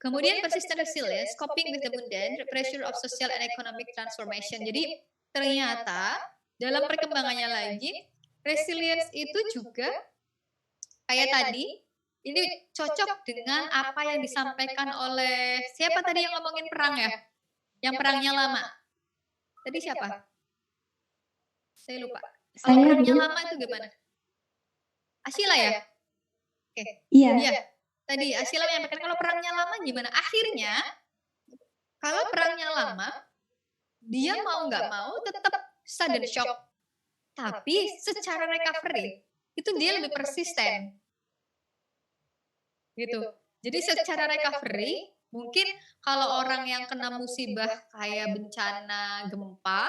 Kemudian persistent resilience, coping with the mundane, pressure of social and economic transformation. Jadi ternyata dalam perkembangannya lagi, resilience itu juga kayak tadi, ini cocok dengan apa yang disampaikan oleh, siapa tadi yang ngomongin perang ya? Yang perangnya lama. Tadi siapa? Saya lupa. Kalau perangnya lama itu gimana? Asyila ya? Oke. Iya. Tadi Asyila menyampaikan kalau perangnya lama gimana? Akhirnya, kalau perangnya lama, dia mau nggak mau tetap sudden shock. Tapi secara recovery, itu dia lebih persisten. Gitu. Jadi secara recovery, mungkin kalau orang yang kena musibah kayak bencana, gempa,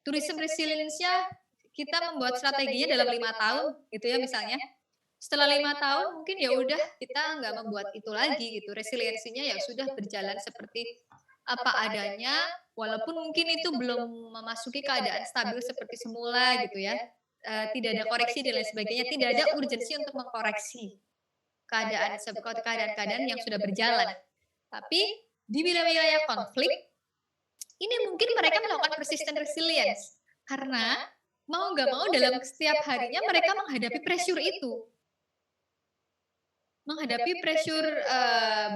tourism resilience-nya kita membuat strateginya dalam 5 tahun gitu ya misalnya. Setelah 5 tahun mungkin ya udah kita nggak membuat itu lagi gitu. Resiliensinya ya sudah berjalan seperti apa adanya, walaupun mungkin itu belum memasuki keadaan stabil seperti semula gitu ya. Tidak ada koreksi dan lain sebagainya, tidak ada urgensi untuk mengkoreksi keadaan-keadaan yang sudah berjalan. Tapi di wilayah-wilayah konflik ini mungkin mereka melakukan persistent resilience karena mau nggak mau dalam setiap harinya mereka menghadapi pressure itu. Menghadapi pressure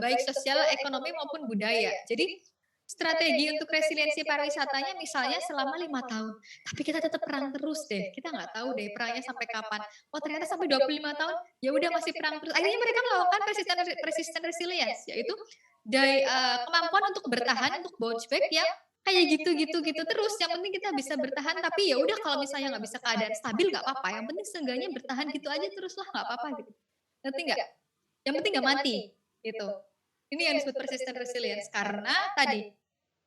baik sosial, ekonomi maupun budaya. Jadi strategi untuk resiliensi pariwisatanya misalnya selama 5 tahun. Tapi kita tetap perang terus deh. Kita nggak tahu deh perangnya sampai kapan. Oh ternyata sampai 25 tahun ya udah masih perang terus. Akhirnya mereka melakukan persistent resilience yaitu kemampuan untuk bertahan, untuk bounce back yang kayak gitu terus. Yang penting kita bisa bertahan. Tapi ya udah kalau misalnya nggak bisa keadaan stabil nggak apa-apa. Yang penting seenggaknya bertahan gitu aja terus lah nggak apa-apa gitu. Ngerti nggak? Yang penting nggak mati gitu. Ini yang disebut persistent resilience karena tadi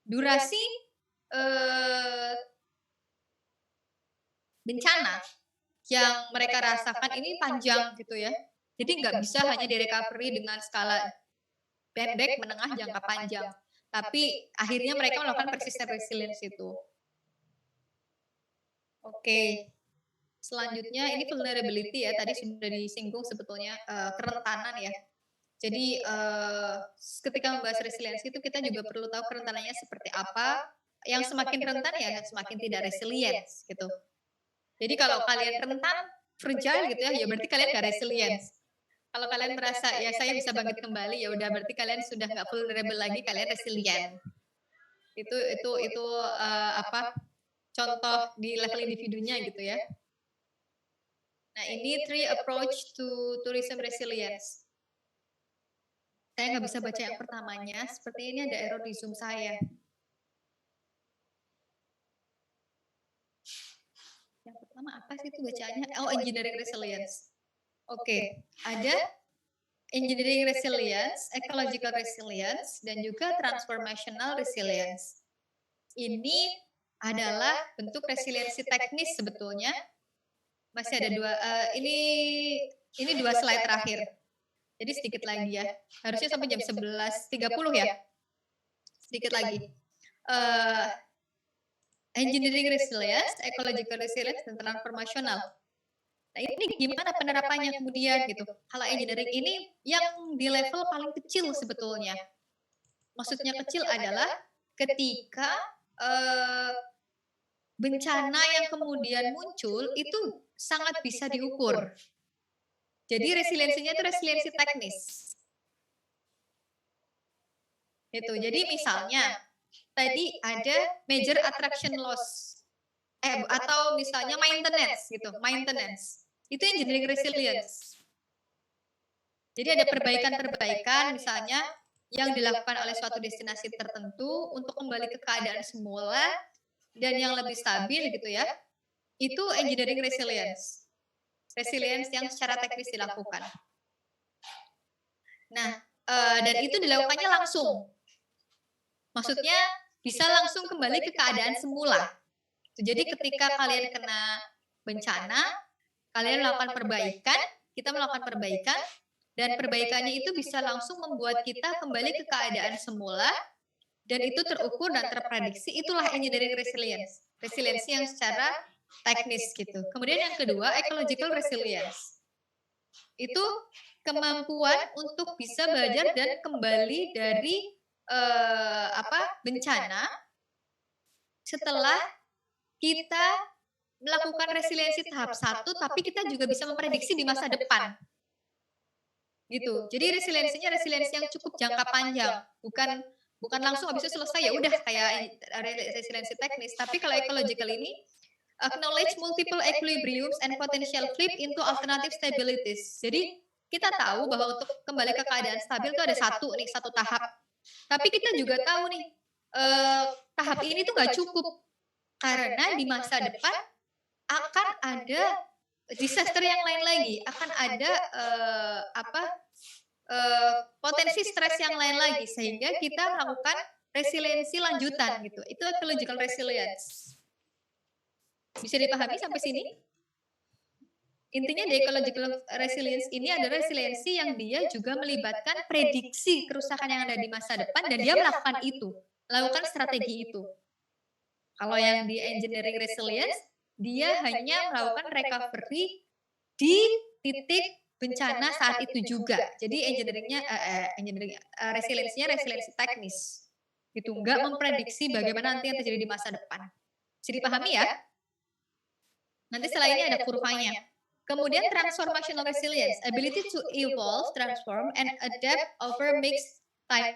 durasi bencana yang mereka rasakan ini panjang gitu ya. Jadi nggak bisa hanya di recovery dengan skala pendek, menengah, jangka panjang. Tapi akhirnya mereka melakukan persistent resilience itu. Oke. Selanjutnya ini vulnerability ya, tadi sudah disinggung sebetulnya kerentanan ya. Jadi ketika membahas resiliensi itu kita juga perlu tahu kerentanannya seperti apa. Yang semakin rentan ya semakin tidak resilience gitu. Jadi kalau kalian rentan, fragile gitu ya berarti kalian gak resilience. Kalau kalian merasa ya saya bisa bangkit kembali ya udah berarti kalian sudah nggak vulnerable lagi, kalian resilient. Itu apa contoh di level individunya gitu ya. Nah ini 3 approach to tourism resilience. Saya nggak bisa baca yang pertamanya, seperti ini ada error di Zoom saya. Yang pertama apa sih itu bacaannya? Oh, engineering resilience. Oke, ada engineering resilience, ecological resilience, dan juga transformational resilience. Ini adalah bentuk resiliensi teknis sebetulnya. Masih ada 2, ini 2 slide terakhir. Jadi sedikit lagi ya. Harusnya sampai jam 11.30 ya. Sedikit lagi. Engineering resilience, ecological resilience, dan transformational. Nah ini gimana penerapannya kemudian gitu. Kalau engineering ini yang di level paling kecil sebetulnya. Maksudnya kecil adalah ketika bencana yang kemudian muncul itu sangat bisa diukur. Jadi resiliensinya itu resiliensi teknis. Itu. Jadi misalnya tadi ada major attraction loss atau misalnya maintenance gitu, maintenance. Itu engineering resilience. Jadi ada perbaikan-perbaikan misalnya yang dilakukan oleh suatu destinasi tertentu untuk kembali ke keadaan semula dan yang lebih stabil gitu ya. Itu engineering resilience. Resilience yang secara teknis dilakukan. Nah, dan itu dilakukannya langsung. Maksudnya bisa langsung kembali ke keadaan semula. Jadi ketika kalian kena bencana, kalian melakukan perbaikan, kita melakukan perbaikan, dan perbaikannya itu bisa langsung membuat kita kembali ke keadaan semula, dan itu terukur dan terprediksi. Itulah engineering resilience. Resiliensi yang secara teknis gitu. Kemudian yang kedua, ecological resilience. Itu kemampuan untuk bisa belajar dan kembali dari bencana setelah kita melakukan resiliensi tahap 1, tapi kita juga bisa memprediksi di masa depan. Gitu. Jadi resiliensinya resiliensi yang cukup jangka panjang, bukan langsung habis itu selesai ya udah kayak resiliensi teknis. Tapi kalau ecological ini acknowledge multiple equilibriums and potential flip into alternative stabilities. Jadi kita tahu bahwa untuk kembali ke keadaan stabil itu ada satu tahap. Tapi kita juga tahu nih tahap ini tuh nggak cukup karena di masa depan akan ada disaster yang lain lagi, akan ada potensi stres yang lain lagi sehingga kita melakukan resiliensi lanjutan gitu. Itu ecological resilience. Bisa dipahami sampai sini? Intinya di ecological resilience ini adalah resiliensi yang dia juga melibatkan prediksi kerusakan yang ada di masa depan dan dia melakukan itu, melakukan strategi itu. Kalau yang di engineering resilience, dia hanya melakukan recovery di titik bencana saat itu juga. Jadi resiliensinya resiliensi teknis. Gitu, nggak memprediksi bagaimana nanti yang terjadi di masa depan. Bisa dipahami ya? Nanti setelah ini ada kurvanya. Kemudian transformational resilience, ability to evolve, transform, and adapt over mixed time.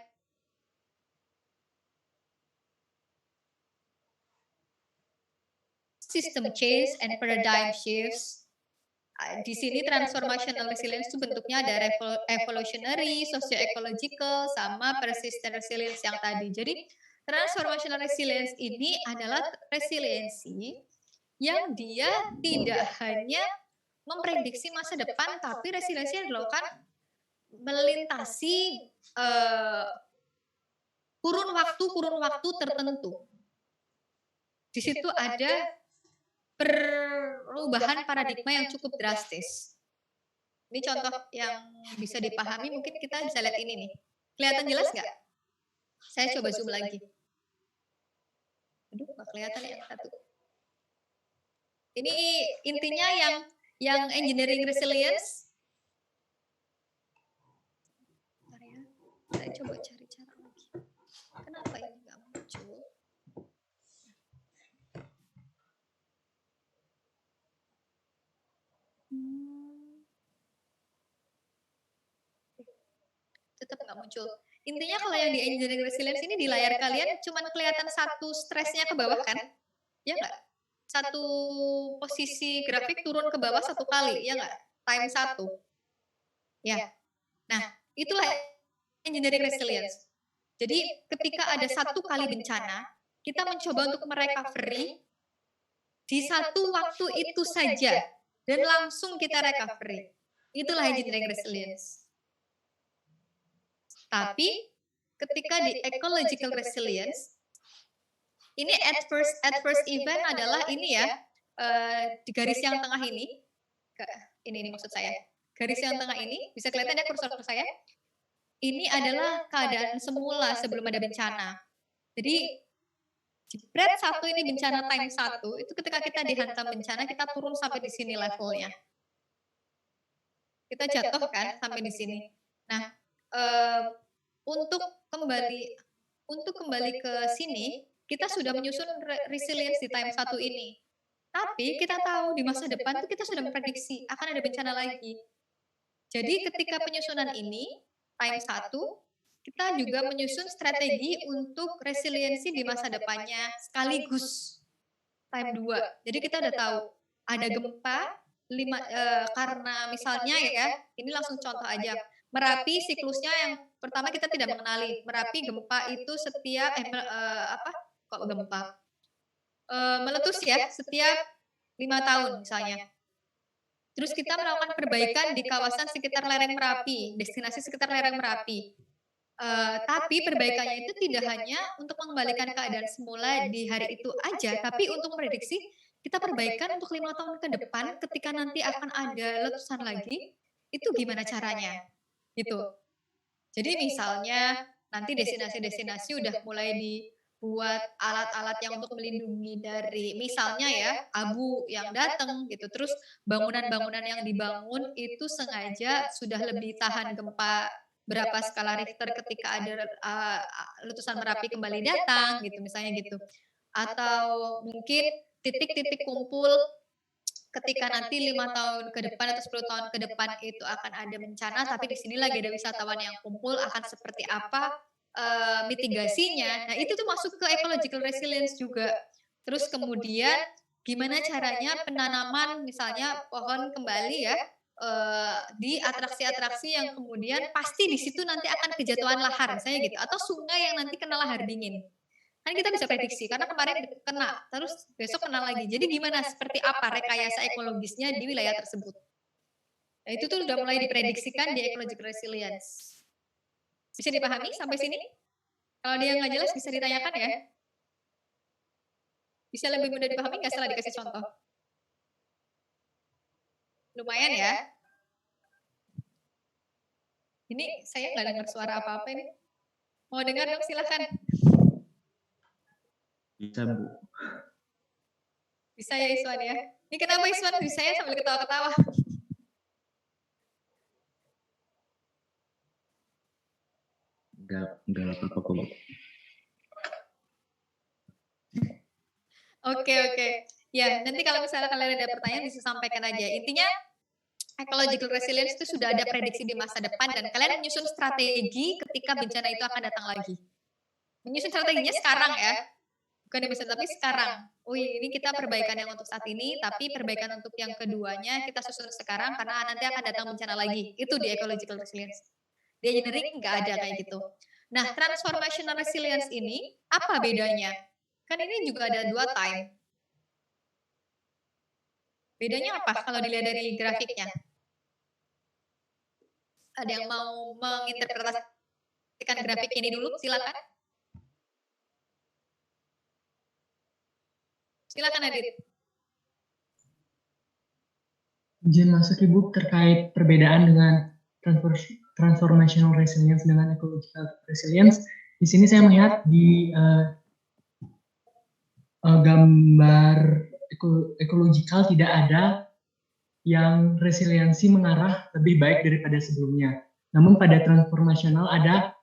System change and paradigm shifts. Di sini transformational resilience itu bentuknya ada evolutionary, socio-ecological, sama persistent resilience yang tadi. Jadi transformational resilience ini adalah resiliensi yang dia tidak hanya memprediksi masa depan, tapi resiliensi yang dilakukan melintasi kurun waktu tertentu. Di situ ada perubahan paradigma yang cukup drastis. Ini contoh yang bisa dipahami, mungkin kita bisa lihat ini nih. Kelihatan jelas nggak? Saya coba zoom lagi. Aduh, nggak kelihatan yang satu. Ini intinya yang engineering resilience. Bentar ya, saya coba cari cara lagi. Kenapa ini nggak muncul? Tetap nggak muncul. Intinya kalau yang di engineering resilience ini di layar kalian cuman kelihatan satu stresnya ke bawah kan? Ya nggak? Satu posisi grafik turun ke bawah satu kali, ya nggak? Time 1. Ya. Nah, itulah engineering resilience. Jadi ketika ada satu kali bencana, kita mencoba untuk merecovery di satu waktu itu saja dan langsung kita recovery. Itulah engineering resilience. Tapi ketika di ecological resilience, ini adverse event adalah ini ya, di garis yang tengah ini maksud saya. Garis yang tengah ini, bisa kelihatan ya kursor saya? Ini adalah keadaan semula sebelum ada bencana. Jadi, jebret satu ini bencana time 1, itu ketika kita dihantam bencana, kita turun sampai di sini levelnya. Kita jatuh kan sampai di sini. Nah, untuk kembali ke sini, kita sudah menyusun resilience di time 1 ini. Tapi kita tahu di masa depan itu kita sudah memprediksi akan ada bencana lagi. Jadi ketika penyusunan ini, time 1, kita juga menyusun strategi untuk resiliensi di masa depannya sekaligus time 2. Jadi kita udah tahu ada gempa, karena misalnya ya, ini langsung contoh aja. Merapi siklusnya yang pertama kita tidak mengenali. Merapi gempa itu setiap meletus ya setiap 5 tahun misalnya. Terus kita melakukan perbaikan di kawasan sekitar lereng Merapi, destinasi sekitar lereng Merapi. Tapi perbaikannya itu tidak hanya untuk mengembalikan keadaan semula di hari itu aja, tapi untuk prediksi kita perbaikan untuk 5 tahun ke depan ketika nanti akan ada letusan lagi, itu gimana caranya? Gitu. Jadi misalnya nanti destinasi-destinasi udah mulai dibuat alat-alat yang untuk melindungi dari misalnya ya abu yang datang gitu. Terus bangunan-bangunan yang dibangun itu sengaja sudah lebih tahan gempa berapa skala Richter ketika ada letusan Merapi kembali datang gitu misalnya gitu. Atau mungkin titik-titik kumpul ketika nanti 5 tahun ke depan atau 10 tahun ke depan itu akan ada bencana, tapi di sini lagi ada wisatawan yang kumpul, akan seperti apa mitigasinya. Nah itu tuh masuk ke ecological resilience juga. Terus kemudian gimana caranya penanaman misalnya pohon kembali ya di atraksi-atraksi yang kemudian pasti di situ nanti akan kejatuhan lahar misalnya gitu, atau sungai yang nanti kena lahar dingin. Kan kita bisa prediksi karena kemarin kena terus besok kena lagi. Jadi gimana seperti apa rekayasa ekologisnya di wilayah tersebut. Nah, itu tuh udah mulai diprediksikan di ecological resilience. Bisa dipahami sampai sini? Kalau dia nggak jelas bisa ditanyakan ya. Bisa lebih mudah dipahami nggak setelah dikasih contoh? Lumayan ya. Ini saya nggak dengar suara apa-apa ini. Mau dengar dong, silahkan. Bisa, Bu. Bisa ya Iswan ya. Ini kenapa Iswan bisa ya sambil ketawa-ketawa? Enggak apa-apa kok, Bu. Oke. Ya, nanti kalau misalnya kalian ada pertanyaan bisa sampaikan aja. Intinya ecological resilience itu sudah ada prediksi di masa depan dan kalian menyusun strategi ketika bencana itu akan datang lagi. Menyusun strateginya sekarang ya. Bukan di masa tapi sekarang. Ini kita perbaikan yang untuk saat ini, tapi perbaikan untuk yang keduanya kita susun sekarang karena nanti akan datang bencana lagi. Itu di ecological resilience. Di engineering nggak ada kayak gitu. Nah, transformational resilience ini apa bedanya? Kan ini juga ada 2 time. Bedanya apa kalau dilihat dari grafiknya? Ada yang mau menginterpretasikan grafik ini dulu? Silakan. Silakan Adit. Izin masuk Ibu terkait perbedaan dengan transformational resilience dengan ecological resilience. Di sini saya melihat di gambar ekological tidak ada yang resiliensi mengarah lebih baik daripada sebelumnya. Namun pada transformational ada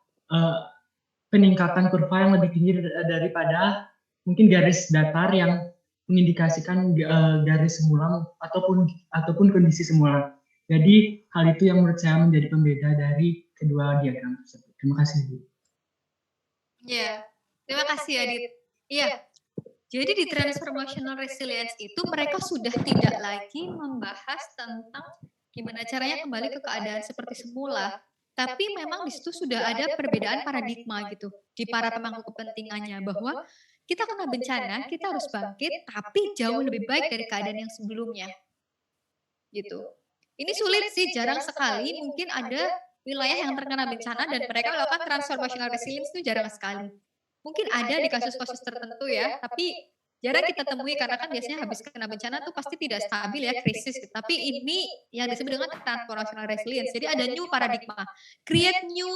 peningkatan kurva yang lebih tinggi daripada mungkin garis datar yang mengindikasikan garis semula ataupun kondisi semula. Jadi hal itu yang menurut saya menjadi pembeda dari kedua diagram tersebut. Terima kasih, Bu. Ya, terima kasih Adit. Iya. Jadi di transformational resilience itu mereka sudah tidak lagi membahas tentang gimana caranya kembali ke keadaan seperti semula. Tapi memang di situ sudah ada perbedaan paradigma gitu di para pemangku kepentingannya bahwa kita kena bencana, kita harus bangkit, tapi jauh lebih baik dari keadaan yang sebelumnya. Gitu. Ini sulit sih, jarang sekali mungkin ada wilayah yang terkena bencana dan mereka melakukan transformational resilience itu jarang sekali. Mungkin ada di kasus-kasus tertentu ya, tapi jarang kita temui karena kan biasanya habis kena bencana tuh pasti tidak stabil ya, krisis. Tapi ini yang disebut dengan transformational resilience. Jadi ada new paradigma, create new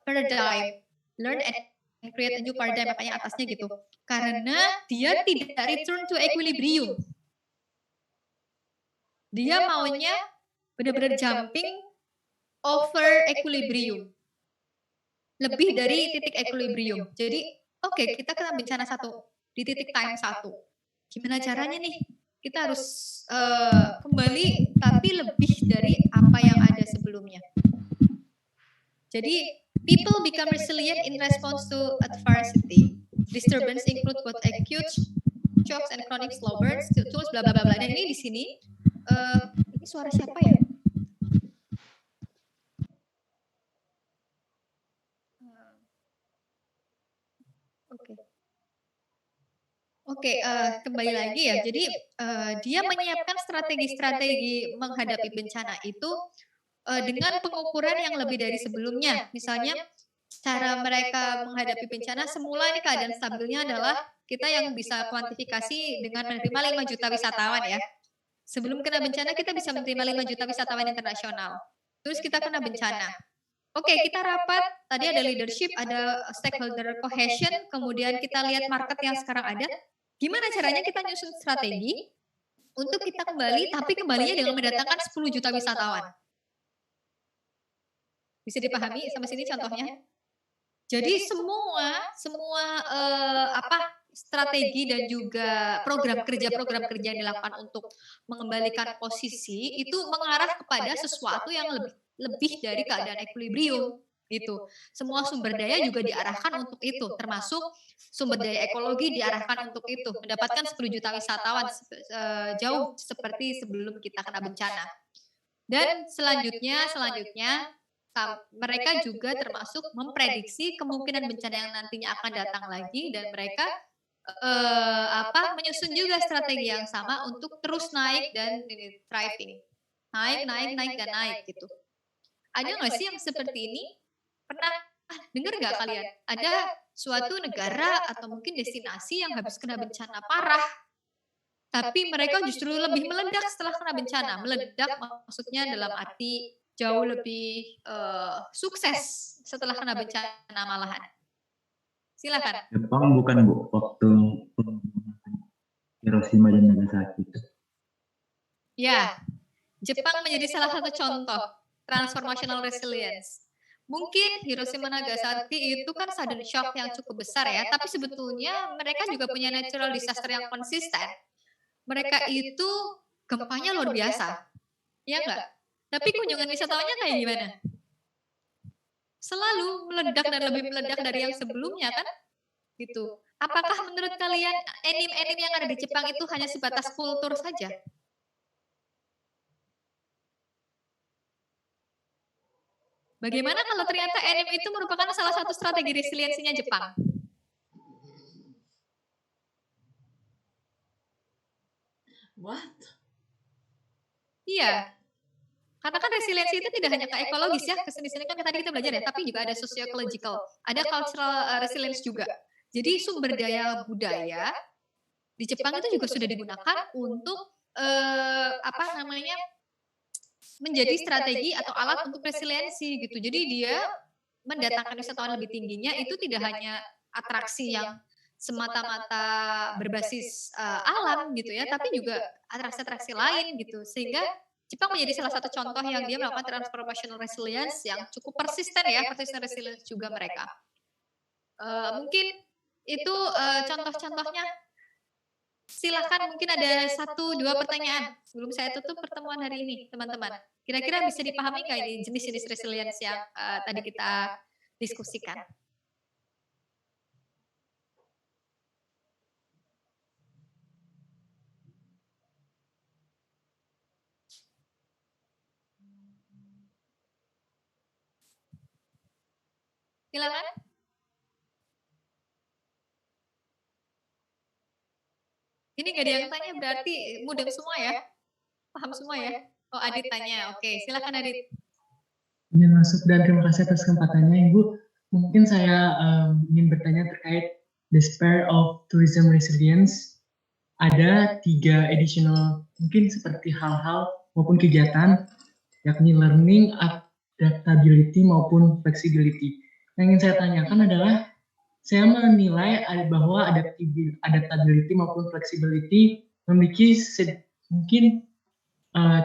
paradigm, learn and create a new paradigm, makanya atasnya gitu. Karena dia tidak return to equilibrium. Dia maunya benar-benar jumping over equilibrium. Lebih dari titik equilibrium. Jadi, oke, kita kena bencana satu di titik time 1. Gimana caranya nih? Kita harus kembali tapi lebih dari apa yang ada sebelumnya. Jadi, people become resilient in response to adversity. Disturbance include both acute shocks and chronic slow burns, tools bla bla bla bla. Dan ini di sini ini suara siapa ya? Oke, kembali lagi ya. Jadi dia menyiapkan strategi-strategi menghadapi bencana itu dengan pengukuran yang lebih dari sebelumnya. Misalnya cara mereka menghadapi bencana semula ini keadaan stabilnya adalah kita yang bisa kuantifikasi dengan menerima 5 juta wisatawan ya. Sebelum kena bencana kita bisa menerima 5 juta wisatawan internasional. Terus kita kena bencana. Oke, kita rapat, tadi ada leadership, ada stakeholder cohesion, kemudian kita lihat market yang sekarang ada. Gimana caranya kita nyusun strategi untuk kita kembali, tapi kembalinya dengan mendatangkan 10 juta wisatawan. Bisa dipahami sampai sini contohnya? Jadi semua strategi dan juga program kerja yang dilakukan untuk mengembalikan posisi itu mengarah kepada sesuatu yang lebih dari keadaan equilibrium gitu. Semua sumber daya juga diarahkan untuk itu, termasuk sumber daya ekologi diarahkan untuk itu, mendapatkan 10 juta wisatawan jauh seperti sebelum kita kena bencana. Dan selanjutnya mereka juga termasuk memprediksi kemungkinan bencana yang nantinya akan datang lagi dan mereka menyusun juga strategi yang sama untuk terus naik dan thriving. Naik gitu. Ada nggak sih yang seperti ini? Pernah dengar nggak kalian? Ada suatu negara atau mungkin destinasi yang habis kena bencana parah, tapi mereka justru lebih meledak setelah kena bencana. Meledak maksudnya dalam arti jauh lebih sukses setelah kena bencana malahan. Silakan. Jepang bukan Bu waktu Hiroshima dan Nagasaki itu. Ya, Jepang menjadi salah satu contoh transformational resilience. Mungkin Hiroshima Nagasaki itu kan sudden shock yang cukup besar ya, tapi sebetulnya mereka juga punya natural disaster yang konsisten. Mereka itu gempanya luar biasa, ya enggak? Tapi kunjungan wisatawannya kayak gimana? Selalu meledak dan lebih meledak dari yang sebelumnya kan? Gitu. Apakah menurut kalian anime-anime yang ada di Jepang itu hanya sebatas kultur saja? Bagaimana kalau ternyata anime itu merupakan salah satu strategi resiliensinya Jepang? What? Iya. Karena kan resiliensi itu tidak hanya ke ekologis ya, ke seni-seni kan tadi kita belajar ya, tapi juga ada socio-ecological, ada cultural resilience juga. Jadi sumber daya budaya di Jepang itu juga sudah digunakan untuk menjadi strategi atau alat untuk resiliensi gitu. Jadi dia mendatangkan wisatawan lebih tingginya itu tidak hanya atraksi yang semata-mata berbasis alam gitu ya, tapi juga atraksi-atraksi lain gitu. Sehingga Jepang menjadi salah satu contoh yang dia melakukan transformational resilience yang cukup persisten ya, persisten resilience juga mereka. Mungkin itu contoh-contohnya. Silakan mungkin ada 1-2 pertanyaan sebelum saya tutup pertemuan hari ini, teman-teman. Kira-kira bisa dipahami nggak ini jenis-jenis resilience yang tadi kita diskusikan? Silakan. Ini nggak ada yang tanya berarti mudeng semua ya? Paham semua ya? Oh, Adit tanya. Oke, silakan Adit. Izin masuk dan terima kasih atas kesempatannya Ibu. Mungkin saya ingin bertanya terkait the sphere of tourism resilience. Ada 3 additional mungkin seperti hal-hal maupun kegiatan yakni learning, adaptability maupun flexibility. Yang ingin saya tanyakan adalah saya menilai bahwa adaptability maupun flexibility memiliki mungkin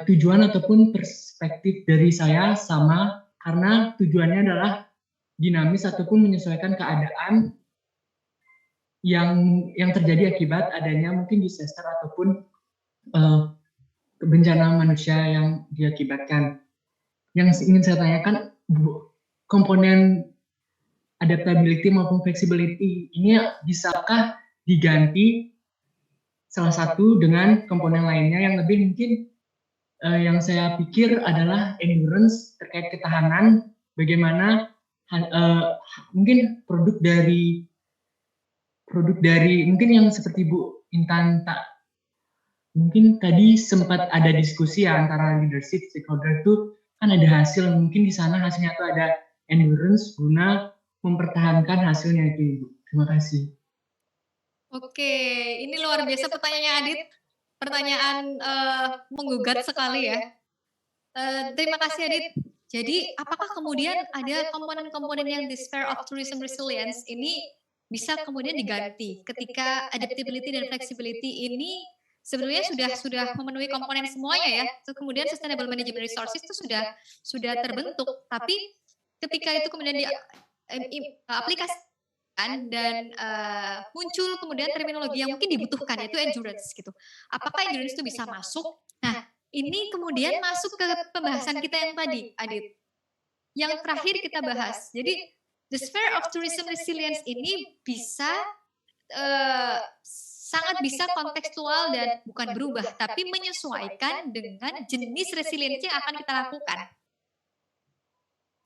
tujuan ataupun perspektif dari saya sama karena tujuannya adalah dinamis ataupun menyesuaikan keadaan yang terjadi akibat adanya mungkin disaster ataupun bencana manusia yang diakibatkan. Yang ingin saya tanyakan, komponen adaptability maupun flexibility ini bisakah diganti salah satu dengan komponen lainnya yang lebih mungkin yang saya pikir adalah endurance terkait ketahanan, bagaimana mungkin produk dari mungkin yang seperti Bu Intan mungkin tadi sempat ada diskusi ya antara leadership stakeholder itu kan ada hasil, mungkin di sana hasilnya itu ada endurance guna mempertahankan hasilnya itu Ibu. Terima kasih. Oke, ini luar biasa pertanyaannya Adit. Pertanyaan menggugat sekali ya. Terima kasih Adit. Jadi apakah kemudian ada komponen-komponen yang the sphere of tourism resilience ini bisa kemudian diganti ketika adaptability dan flexibility ini sebenarnya sudah memenuhi komponen semuanya ya. Kemudian sustainable management resources itu sudah terbentuk, tapi ketika itu kemudian diaplikasikan dan muncul kemudian terminologi yang mungkin dibutuhkan yaitu endurance gitu. Apakah endurance itu bisa masuk? Nah, ini kemudian masuk ke pembahasan kita yang tadi, Adit. Yang terakhir kita bahas. Jadi the sphere of tourism resilience ini bisa sangat bisa kontekstual dan bukan berubah, tapi menyesuaikan dengan jenis resiliensi yang akan kita lakukan.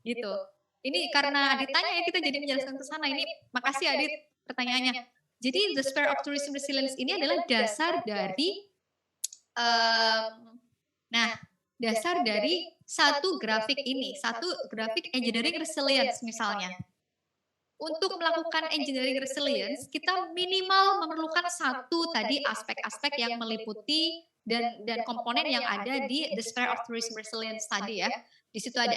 Gitu. Ini karena Adit tanya ya kita jadi menjelaskan ke sana. Ini makasih Adit pertanyaannya. Jadi the sphere of tourism resilience ini adalah dasar dari dasar dari satu grafik ini, satu grafik engineering resilience misalnya. untuk melakukan engineering resilience, kita minimal memerlukan satu tadi aspek-aspek yang meliputi dan komponen yang ada di the sphere of tourism resilience tadi ya. Di situ ada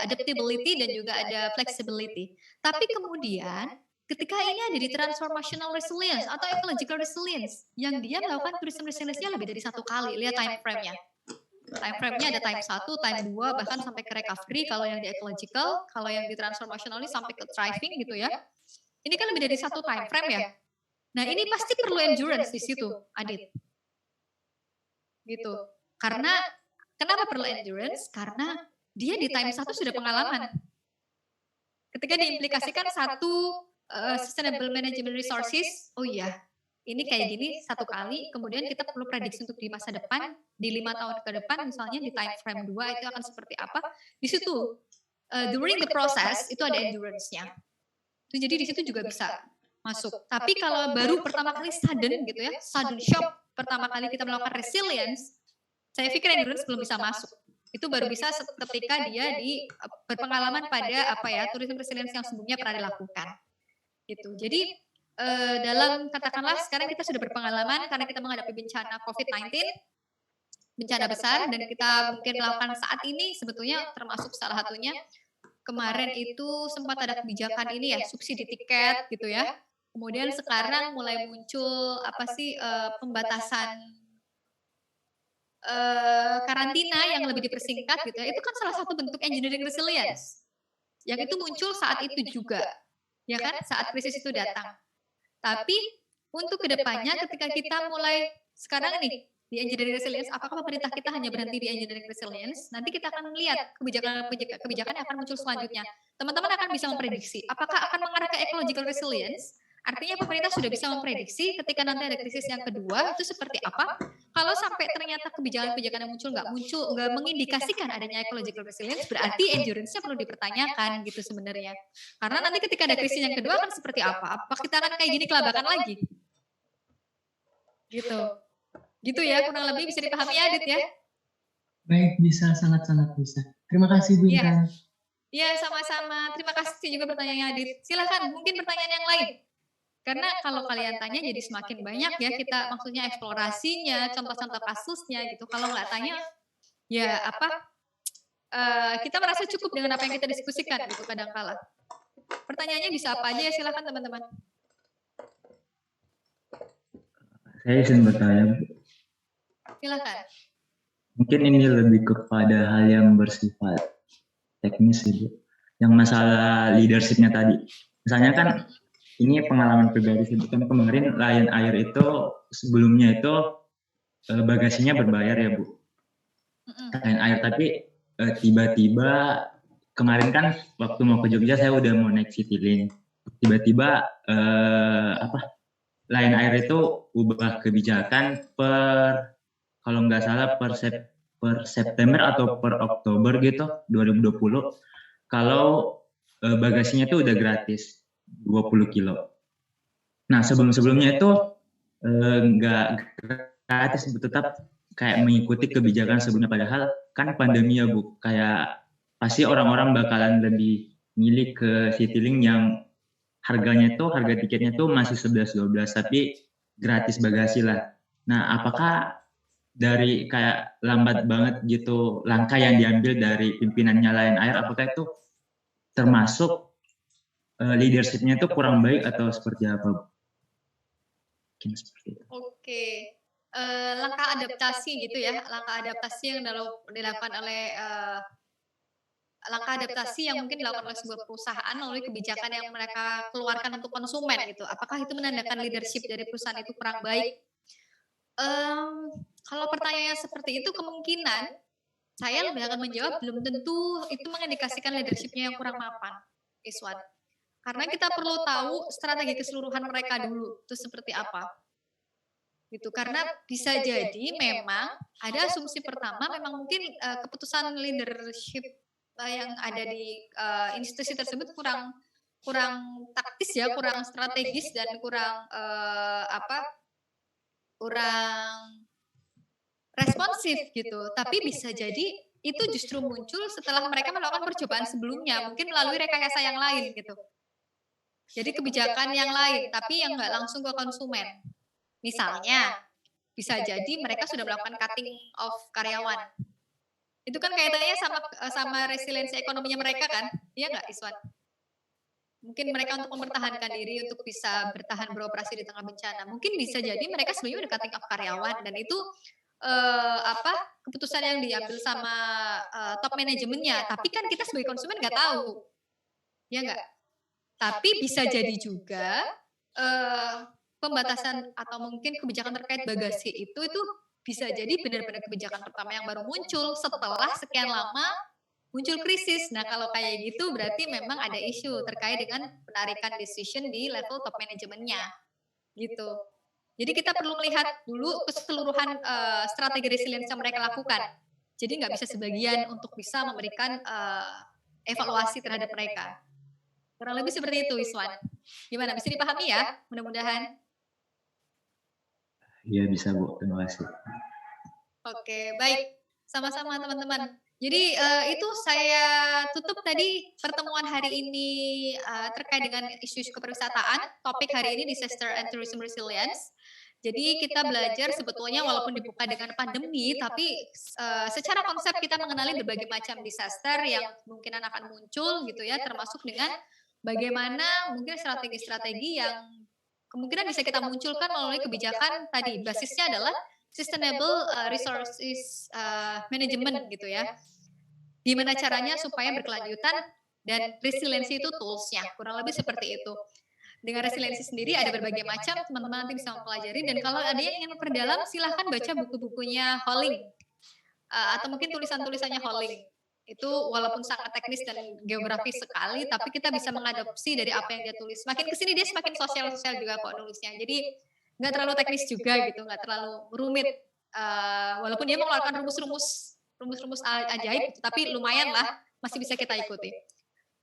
adaptability dan juga ada flexibility. Tapi kemudian ketika ini ada di transformational resilience atau ecological resilience, yang dia melakukan tourism resilience-nya lebih dari satu kali. Lihat time frame-nya. Time frame-nya ada time 1, time 2, bahkan sampai ke recovery kalau yang di ecological, kalau yang di transformational ini sampai ke thriving gitu ya. Ini kan lebih dari satu time frame ya. Nah ini pasti perlu endurance di situ, Adit. Gitu. Karena kenapa perlu endurance? Karena dia di time 1 sudah pengalaman. Ketika diimplikasikan satu sustainable management resources, oh iya, ini kayak gini satu kali, kemudian kita perlu prediksi untuk di masa depan, di 5 tahun ke depan misalnya di time frame 2 itu akan seperti apa. Di situ, during the process itu ada endurance-nya. Jadi di situ juga bisa masuk. Tapi kalau baru pertama kali sudden gitu ya, sudden shock, pertama kali kita melakukan resilience, saya pikir endurance belum bisa masuk. Itu baru bisa ketika dia berpengalaman pada tourism resilience yang sebelumnya pernah dilakukan. Gitu. Jadi dalam katakanlah sekarang kita sudah berpengalaman karena kita menghadapi bencana COVID-19, bencana besar, dan kita mungkin melakukan saat ini sebetulnya termasuk salah satunya kemarin itu sempat ada kebijakan ini ya, subsidi tiket gitu ya. Kemudian sekarang mulai muncul pembatasan karantina yang lebih dipersingkat gitu ya. Itu kan salah satu bentuk engineering resilience. Yang itu muncul saat itu juga. Ya kan, saat krisis itu datang. Tapi untuk kedepannya ketika kita mulai sekarang nih di engineering resilience, apakah pemerintah kita hanya berhenti di engineering resilience? Nanti kita akan melihat kebijakan yang akan muncul selanjutnya. Teman-teman akan bisa memprediksi apakah akan mengarah ke ecological resilience. Artinya pemerintah sudah bisa memprediksi ketika nanti ada krisis yang kedua itu seperti apa. Kalau sampai ternyata kebijakan-kebijakan yang muncul nggak mengindikasikan adanya ecological resilience, berarti endurance-nya perlu dipertanyakan gitu sebenarnya. Karena nanti ketika ada krisis yang kedua akan seperti apa? Apa kita akan kayak gini kelabakan lagi? Gitu ya, kurang lebih bisa dipahami ya, Adit ya? Baik, bisa, sangat-sangat bisa. Terima kasih Bu Intan. Iya, sama-sama. Terima kasih juga pertanyaannya, Adit. Silakan, mungkin pertanyaan yang lain. Karena kalau kalian tanya jadi semakin banyak ya kita maksudnya eksplorasinya, contoh-contoh kasusnya gitu. Kalau nggak tanya, ya kita merasa cukup dengan apa yang kita diskusikan gitu kadang-kala. Pertanyaannya bisa apa aja ya, silakan teman-teman. Saya izin bertanya, Bu. Silakan. Mungkin ini lebih kepada hal yang bersifat teknis sih, Bu. Yang masalah leadership-nya tadi. Misalnya kan ini pengalaman pribadi sih, kan kemarin Lion Air itu sebelumnya itu bagasinya berbayar ya Bu. Lion Air, tapi tiba-tiba kemarin kan waktu mau ke Jogja saya udah mau naik Citylink. Tiba-tiba Lion Air itu ubah kebijakan kalau nggak salah per September atau per Oktober gitu 2020 kalau bagasinya itu udah gratis 20 kilo. Nah sebelum-sebelumnya itu nggak gratis, tetap kayak mengikuti kebijakan sebelumnya, padahal kan pandemi ya Bu, kayak pasti orang-orang bakalan lebih milih ke Citylink yang harga tiketnya tuh masih 11-12 tapi gratis bagasi lah. Nah apakah dari kayak lambat banget gitu langkah yang diambil dari pimpinannya Lion Air, apakah itu termasuk leadership-nya itu kurang baik atau seperti apa? Mungkin seperti itu. Oke. Langkah adaptasi gitu ya, langkah adaptasi yang dilakukan oleh langkah adaptasi yang mungkin dilakukan oleh sebuah perusahaan melalui kebijakan yang mereka keluarkan untuk konsumen gitu. Apakah itu menandakan leadership dari perusahaan itu kurang baik? Kalau pertanyaannya seperti itu, kemungkinan saya lebih akan menjawab belum tentu itu mengindikasikan leadership-nya yang kurang mapan, Iswan. Karena kita perlu tahu strategi keseluruhan mereka dulu itu seperti apa. Gitu. Karena bisa jadi memang ada asumsi pertama memang mungkin keputusan leadership yang ada di institusi tersebut kurang taktis ya, kurang strategis dan kurang responsif gitu. Tapi bisa jadi itu justru muncul setelah mereka melakukan percobaan sebelumnya, mungkin melalui rekayasa yang lain gitu. Jadi kebijakan yang lain, tapi yang nggak langsung ke konsumen. Misalnya, bisa jadi mereka sudah melakukan cutting off karyawan. Itu kan kaitannya sama resiliensi ekonominya mereka kan? Iya nggak, Iswan? Mungkin mereka untuk mempertahankan diri untuk bisa bertahan beroperasi di tengah bencana. Mungkin bisa jadi mereka sebenarnya udah cutting off karyawan dan itu keputusan yang diambil sama top manajemennya. Tapi kan kita sebagai konsumen nggak tahu, ya nggak? Tapi bisa jadi juga pembatasan atau mungkin kebijakan terkait bagasi itu bisa jadi benar-benar kebijakan pertama yang baru muncul setelah sekian lama muncul krisis. Nah, kalau kayak gitu berarti memang ada isu terkait dengan penarikan decision di level top manajemennya. Gitu. Jadi kita perlu melihat dulu keseluruhan strategi resilience yang mereka lakukan. Jadi nggak bisa sebagian untuk bisa memberikan evaluasi terhadap mereka. Kurang lebih seperti itu, Iswan. Gimana? Bisa dipahami ya? Mudah-mudahan. Iya bisa Bu, terima kasih. Oke, baik. Sama-sama teman-teman. Jadi itu saya tutup tadi pertemuan hari ini terkait dengan isu-isu kepariwisataan. Topik hari ini Disaster and Tourism Resilience. Jadi kita belajar sebetulnya walaupun dibuka dengan pandemi, tapi secara konsep kita mengenali berbagai macam disaster yang kemungkinan akan muncul gitu ya, termasuk dengan bagaimana mungkin strategi-strategi yang kemungkinan bisa kita munculkan melalui kebijakan tadi. Basisnya adalah sustainable resources management gitu ya. Gimana caranya supaya berkelanjutan dan resiliensi itu tools-nya. Kurang lebih seperti itu. Dengan resiliensi sendiri ada berbagai macam, teman-teman nanti bisa mempelajari. Dan kalau ada yang ingin memperdalam, silahkan baca buku-bukunya Holling. Atau mungkin tulisan-tulisannya Holling. Itu walaupun sangat teknis dan geografis sekali, tapi kita bisa mengadopsi dari apa yang dia tulis. Makin kesini dia semakin sosial-sosial juga kok nulisnya. Jadi nggak terlalu teknis juga gitu, nggak terlalu rumit. Walaupun dia mengeluarkan rumus-rumus ajaib, tapi lumayan lah, masih bisa kita ikuti.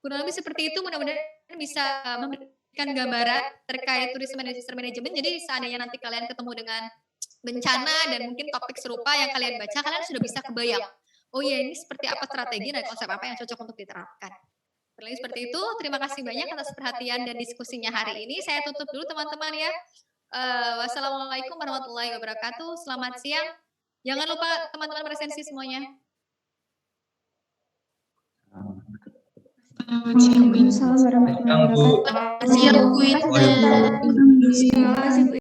Kurang lebih seperti itu, mudah-mudahan bisa memberikan gambaran terkait tourism and disaster management. Jadi seandainya nanti kalian ketemu dengan bencana dan mungkin topik serupa yang kalian baca, kalian sudah bisa kebayang. Oh iya, ini seperti apa strategi dan konsep apa yang cocok untuk diterapkan. Kurang lebih seperti itu. Terima kasih banyak atas perhatian dan diskusinya hari ini. Saya tutup dulu teman-teman ya. Wassalamualaikum warahmatullahi wabarakatuh. Selamat siang. Jangan lupa teman-teman presensi semuanya. Waalaikumsalam warahmatullahi wabarakatuh. Siang, Bu. Terima kasih, Bu.